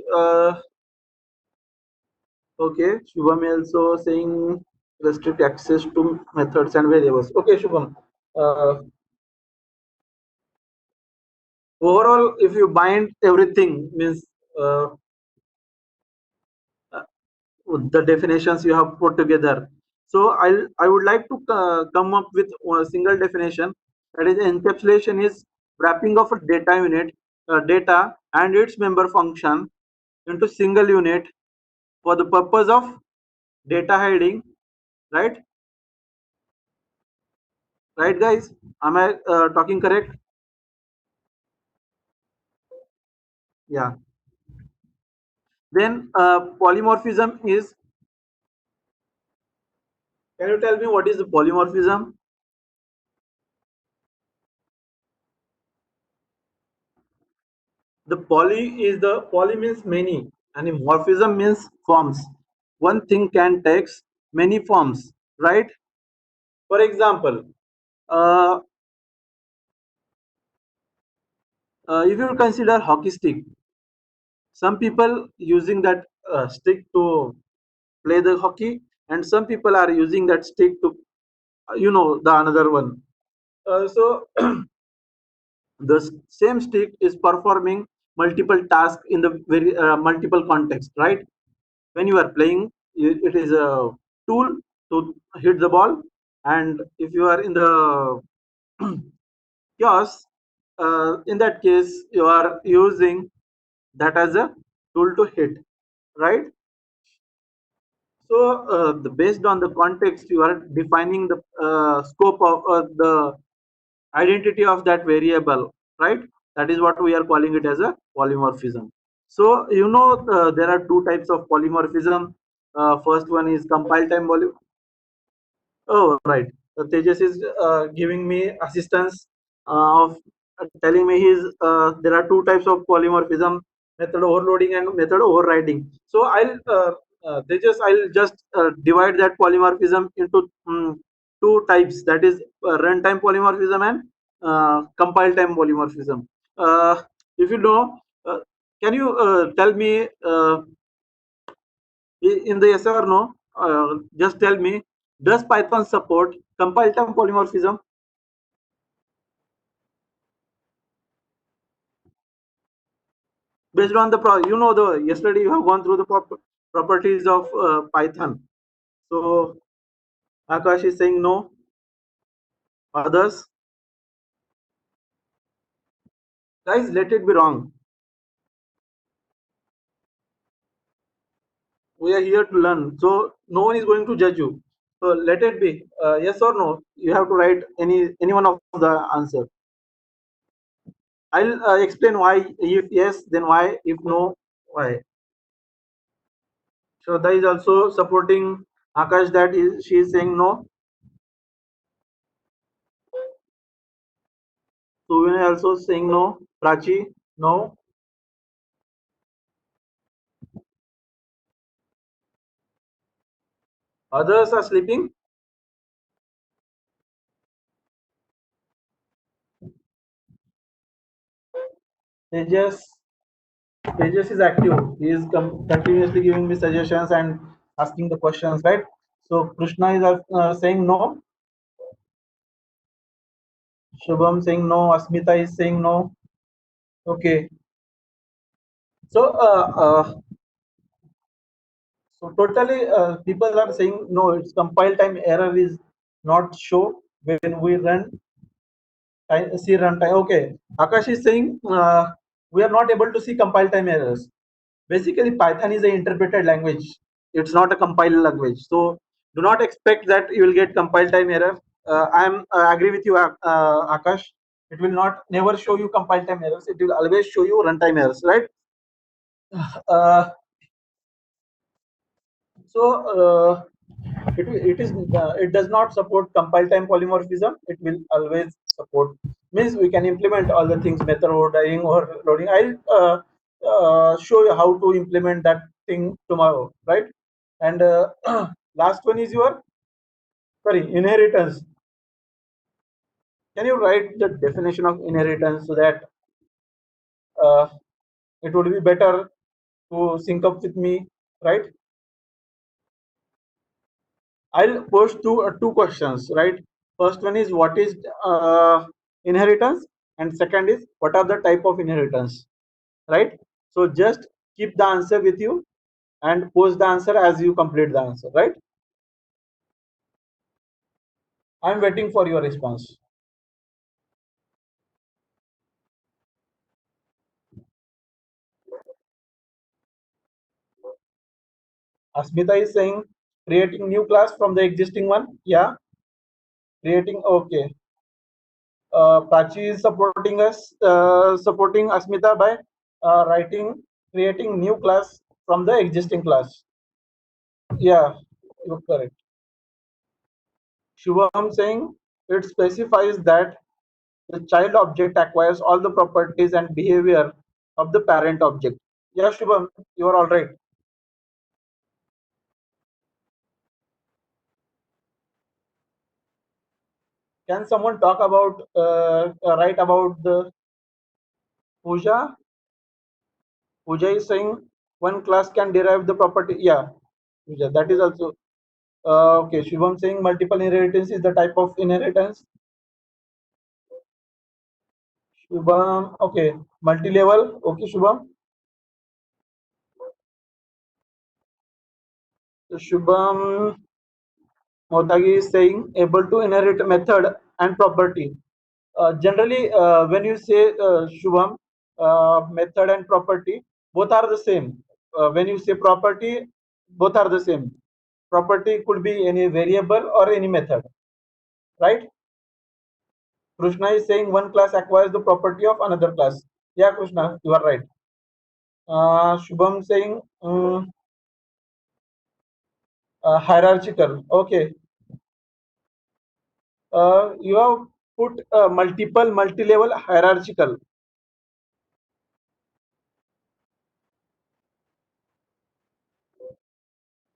Speaker 1: Okay. Shubham is also saying restrict access to methods and variables. Okay, Shubham. Uh, Overall, if you bind everything means uh, the definitions you have put together. So I would like to come up with a single definition that is encapsulation is wrapping of a data unit, data and its member function into single unit for the purpose of data hiding, right? Right, guys? Am I talking correct? Yeah. Then polymorphism is, can you tell me what is the polymorphism? The poly means many and morphism means forms. One thing can take many forms, right? For example, uh, if you consider hockey stick, some people using that stick to play the hockey, and some people are using that stick to, the another one. So the same stick is performing multiple tasks in the very multiple context, right? When you are playing, it is a tool to hit the ball, and if you are in the kiosk, in that case you are using that as a tool to hit, right? So based on the context, you are defining the scope of the identity of that variable, right? That is what we are calling it as a polymorphism. So there are two types of polymorphism. First one is compile time Oh, right. Tejas is giving me assistance of telling me there are two types of polymorphism: method overloading and method overriding. So Tejas, I'll just divide that polymorphism into two types. That is runtime polymorphism and compile time polymorphism. If you know, can you tell me in the yes or no? Just tell me, does Python support compile time polymorphism based on the the yesterday you have gone through the properties of Python. So Akash is saying no. Others, guys, let it be wrong. We are here to learn, so no one is going to judge you. So let it be yes or no. You have to write any one of the answer. I'll explain why if yes, then why if no, why. Shraddha is also supporting Akash that is she is saying no. Suvin also saying no. Prachi, no. Others are sleeping. Tejas, Tejas is active. He is continuously giving me suggestions and asking the questions, right? So Krishna is saying no. Shubham saying no. Asmita is saying no. Okay. So totally people are saying no. It's compile time error is not show when we see runtime. Okay. Akash is saying we are not able to see compile time errors. Basically, Python is an interpreted language. It's not a compiled language. So do not expect that you will get compile time error. I'm agree with you, Akash. It will not never show you compile time errors. It will always show you runtime errors, right? Uh, so it does not support compile time polymorphism. It will always support, means we can implement all the things, method overriding or loading. I'll show you how to implement that thing tomorrow, right? And last one is your, sorry, inheritance. Can you write the definition of inheritance so that uh, it would be better to sync up with me, right? I'll post two questions, right? First one is what is inheritance, and second is what are the type of inheritance, right? So just keep the answer with you and post the answer as you complete the answer, right? I'm waiting for your response. Asmita is saying creating new class from the existing one. Yeah, creating. Okay. Prachi is supporting Asmita by creating new class from the existing class. Yeah, you're correct. Shubham saying it specifies that the child object acquires all the properties and behavior of the parent object. Yeah, Shubham, you are all right. Can someone talk about write about the Puja? Puja is saying one class can derive the property. Yeah, Puja, that is also okay. Shubham saying multiple inheritance is the type of inheritance. Shubham, okay, multi-level. Okay, Shubham. So Shubham Motagi is saying able to inherit method and property. Generally, when you say Shubham, method and property, both are the same. When you say property, both are the same. Property could be any variable or any method, right? Krishna is saying one class acquires the property of another class. Yeah, Krishna, you are right. Shubham saying hierarchical. Okay, you have put multiple multi-level hierarchical.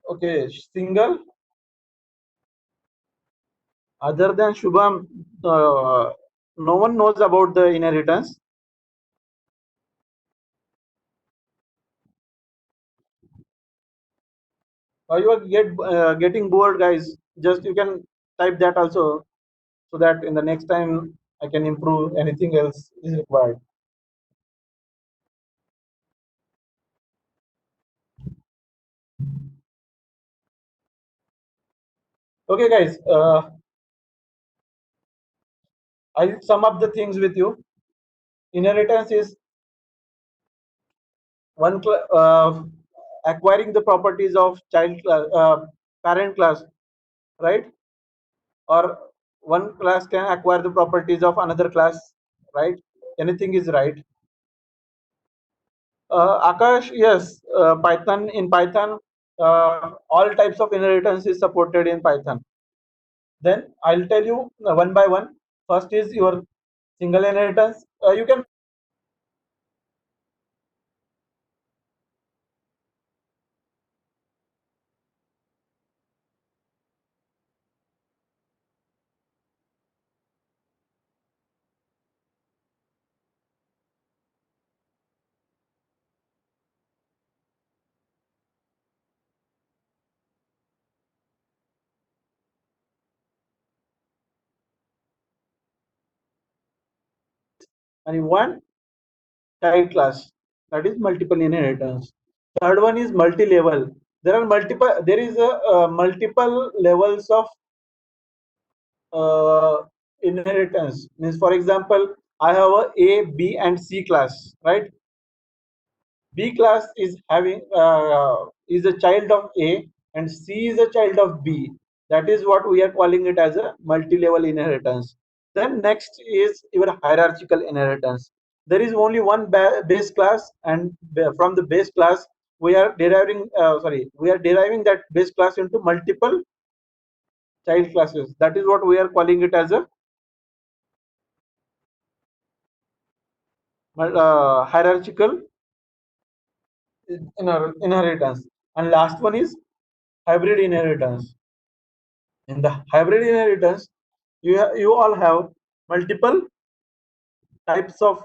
Speaker 1: Okay, single. Other than Shubham, no one knows about the inheritance. You are getting bored, guys. Just you can type that also, so that in the next time I can improve. Anything else is required. Okay, guys. I'll sum up the things with you. Inheritance is acquiring the properties of child class, parent class, right? Or one class can acquire the properties of another class, right? Anything is right. Akash, yes, Python in Python, all types of inheritance is supported in Python. Then I'll tell you one by one. First is your single inheritance. You can only one child class, that is multiple inheritance. Third one is multi-level. There are multiple. There is a multiple levels of uh, inheritance. Means, for example, I have a B, and C class, right? B class is having is a child of A, and C is a child of B. That is what we are calling it as a multi-level inheritance. Then next is your hierarchical inheritance. There is only one base class, and from the base class we are deriving that base class into multiple child classes. That is what we are calling it as a hierarchical inheritance. And last one is hybrid inheritance. In the hybrid inheritance, you all have multiple types of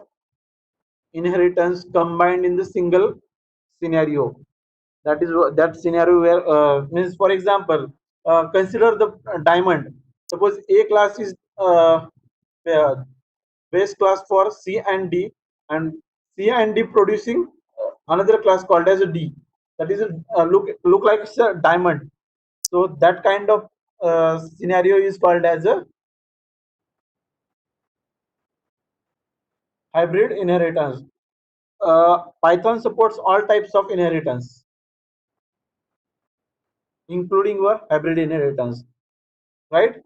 Speaker 1: inheritance combined in the single scenario. That is that scenario where means, for example, consider the diamond. Suppose A class is uh, base class for C and D, and C and D producing another class called as a D. That is a, look like it's a diamond. So that kind of scenario is called as a hybrid inheritance. Python supports all types of inheritance, including your hybrid inheritance, right?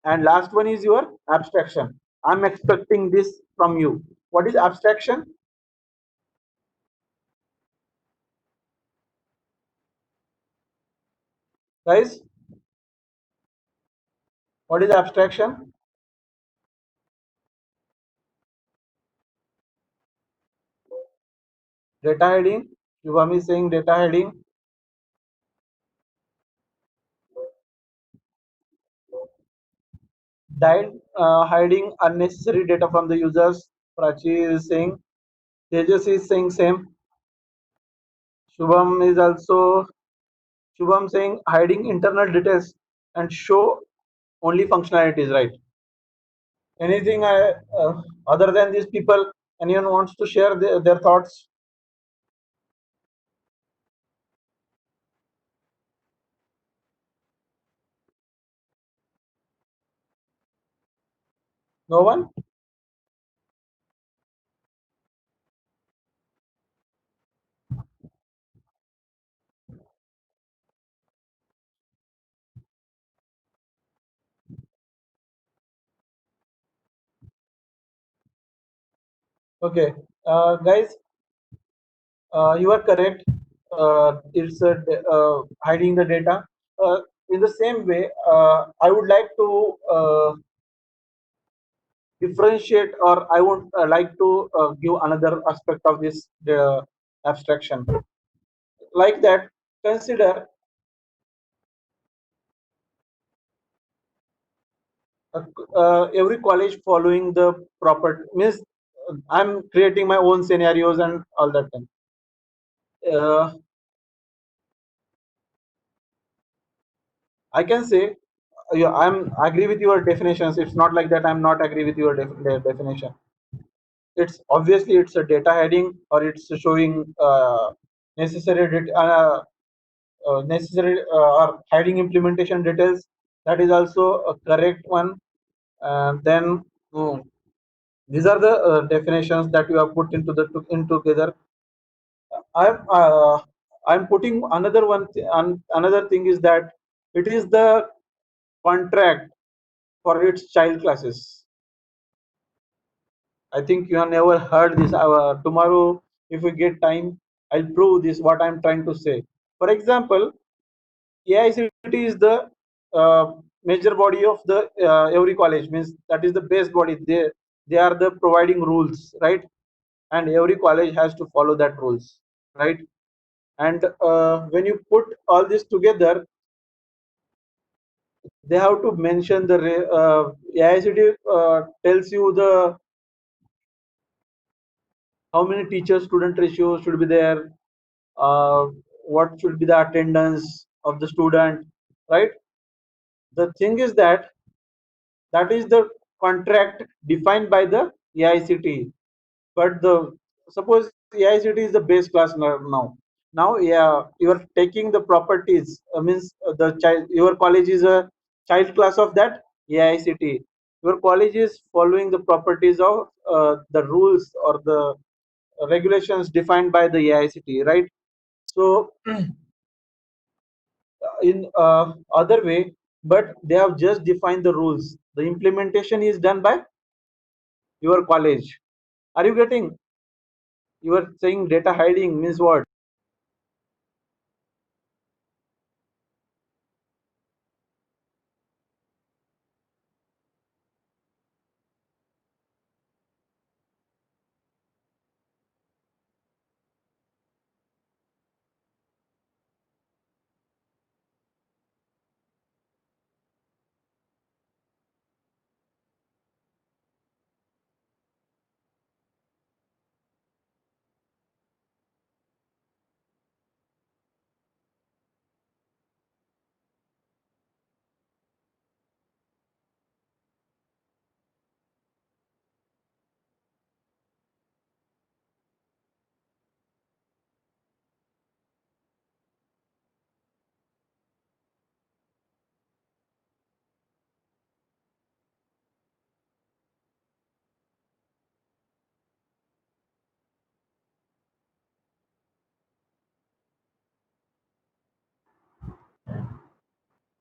Speaker 1: And last one is your abstraction. I'm expecting this from you. What is abstraction? Guys, what is abstraction? Data hiding. Shubham is saying data hiding. Hiding unnecessary data from the users. Prachi is saying. Tejas is saying same. Shubham is also Shubham saying hiding internal details and show only functionalities, right? Anything other than these people, anyone wants to share their thoughts? No one? Okay. Guys, you are correct. It's hiding the data. In the same way, I would like to differentiate, or I would like to give another aspect of this abstraction. Like that, consider uh, every college following the proper means I'm creating my own scenarios and all that thing. Uh, I can say yeah, I'm agree with your definitions. It's not like that. I'm not agree with your definition. It's obviously it's a data heading or it's showing necessary necessary or hiding implementation details. That is also a correct one. Then mm, these are the definitions that you have put into the in together. I'm putting another another thing is that it is the contract for its child classes. I think you have never heard this. Tomorrow, if we get time, I'll prove this what I'm trying to say. For example, AICT is the major body of the every college. Means that is the base body. They are the providing rules, right? And every college has to follow that rules, right? And when you put all this together, they have to mention the AICT tells you the how many teacher student ratio should be there, uh, what should be the attendance of the student, right? The thing is that that is the contract defined by the AICT. But the suppose AICT is the base class now. Now, yeah, you are taking the properties. Means the child, your college is a child class of that AICT. Your college is following the properties of the rules or the regulations defined by the AICT, right? So in other way, but they have just defined the rules. The implementation is done by your college. Are you getting? You are saying data hiding means what?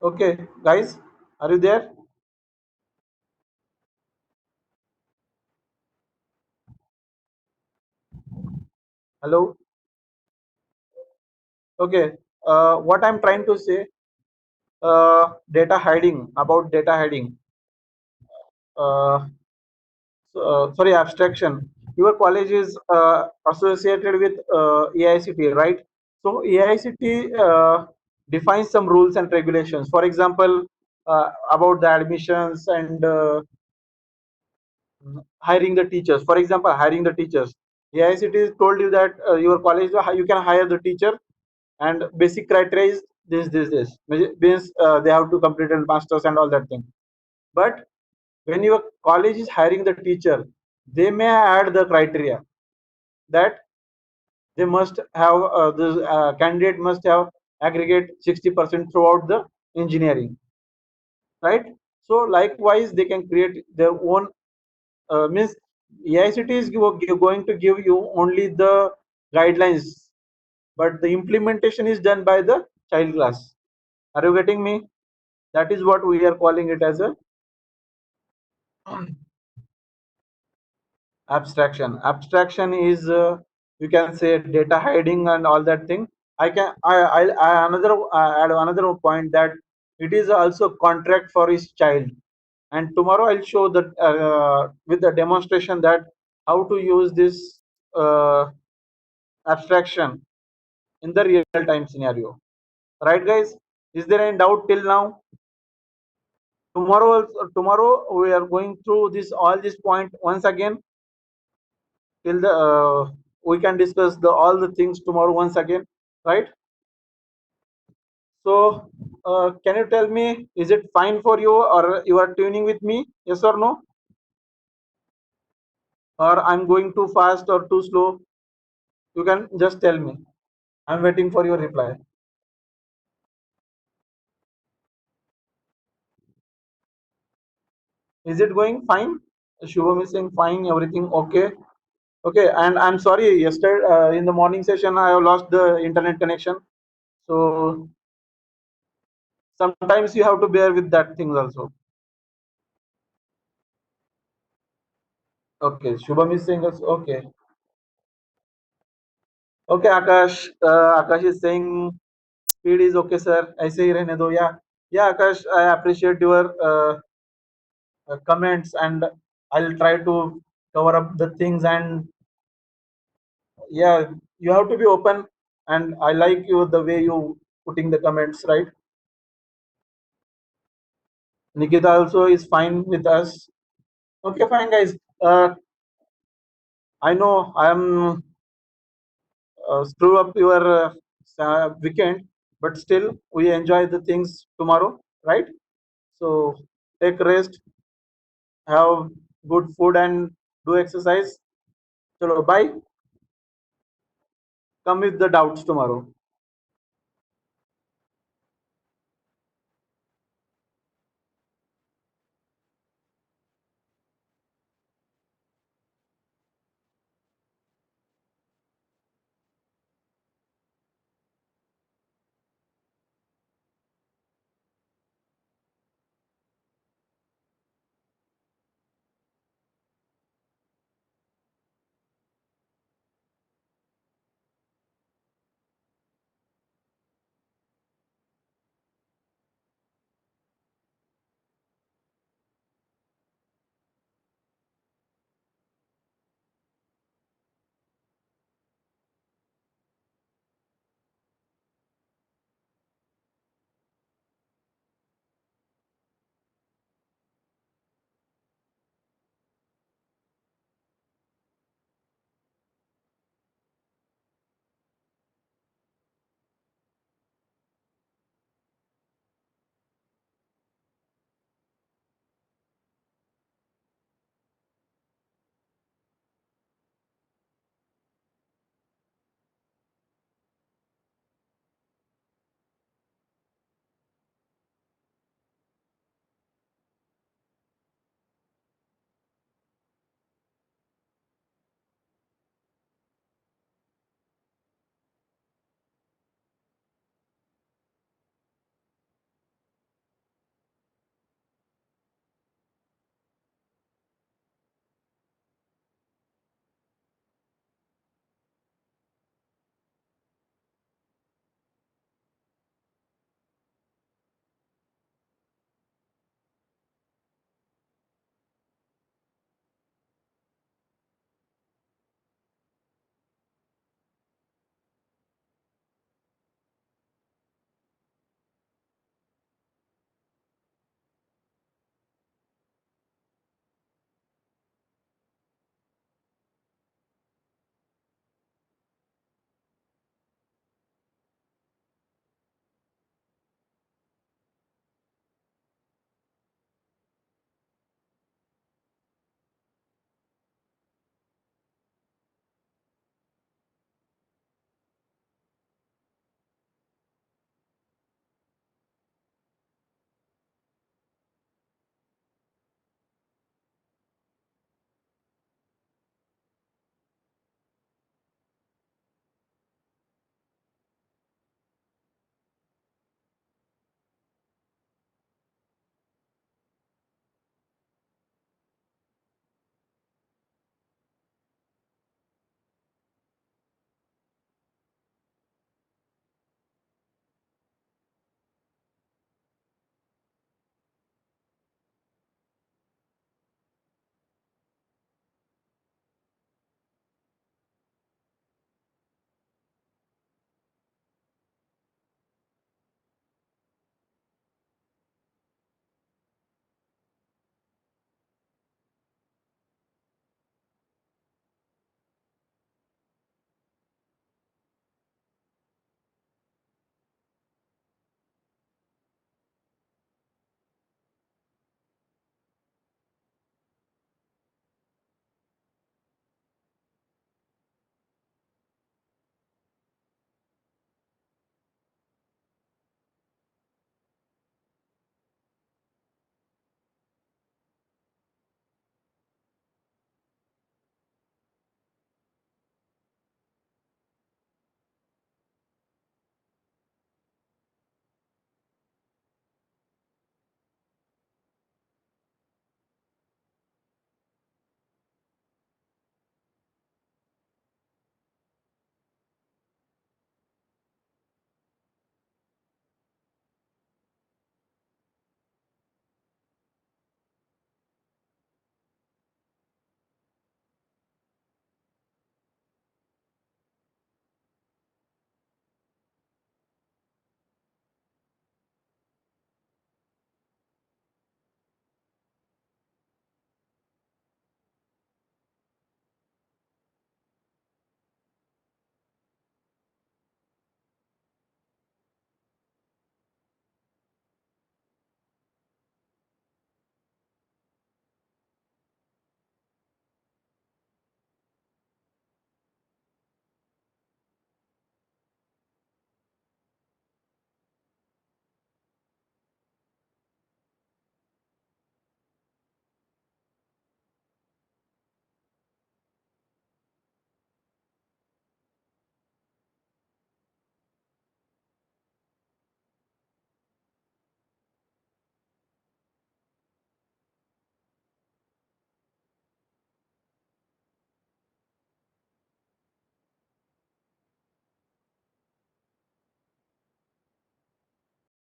Speaker 1: Okay, guys, are you there? Hello. Okay. What I'm trying to say. data hiding, about data hiding. Uh, Sorry, abstraction. Your college is associated with AICT, right? So AICT defines some rules and regulations. For example, about the admissions and hiring the teachers. For example, hiring the teachers. AICT told you that your college you can hire the teacher, and basic criteria is this. Means they have to complete a masters and all that thing. But when your college is hiring the teacher, they may add the criteria that they must have the candidate must have aggregate 60% throughout the engineering, right? So likewise they can create their own means AICT is going to give you only the guidelines, but the implementation is done by the child class. Are you getting me? That is what we are calling it as a abstraction is you can say data hiding and all that thing. I another add another point that it is also contract for his child, and tomorrow I'll show that with the demonstration that how to use this uh, abstraction in the real time scenario, right guys? Is there any doubt till now? Tomorrow we are going through this all this point once again till the we can discuss the all the things tomorrow once again, right? So can you tell me, is it fine for you, or you are tuning with me, yes or no, or I'm going too fast or too slow? You can just tell me. I'm waiting for your reply. Is it going fine? Shubham is saying fine, everything okay. Okay, and I'm sorry, yesterday in the morning session I have lost the internet connection, so sometimes you have to bear with that things also. Okay, Shubham is saying us okay. Okay, Akash. Akash is saying speed is okay, sir. ऐसे ही रहने दो. Yeah, yeah, Akash. I appreciate your comments, and I'll try to cover up the things. And yeah, you have to be open. And I like you the way you putting the comments, right? Nikita also is fine with us. Okay, fine, guys. I know I'm screw up your weekend, but still we enjoy the things tomorrow, right? So take rest, have good food, and do exercise. Chalo, bye. Come with the doubts tomorrow.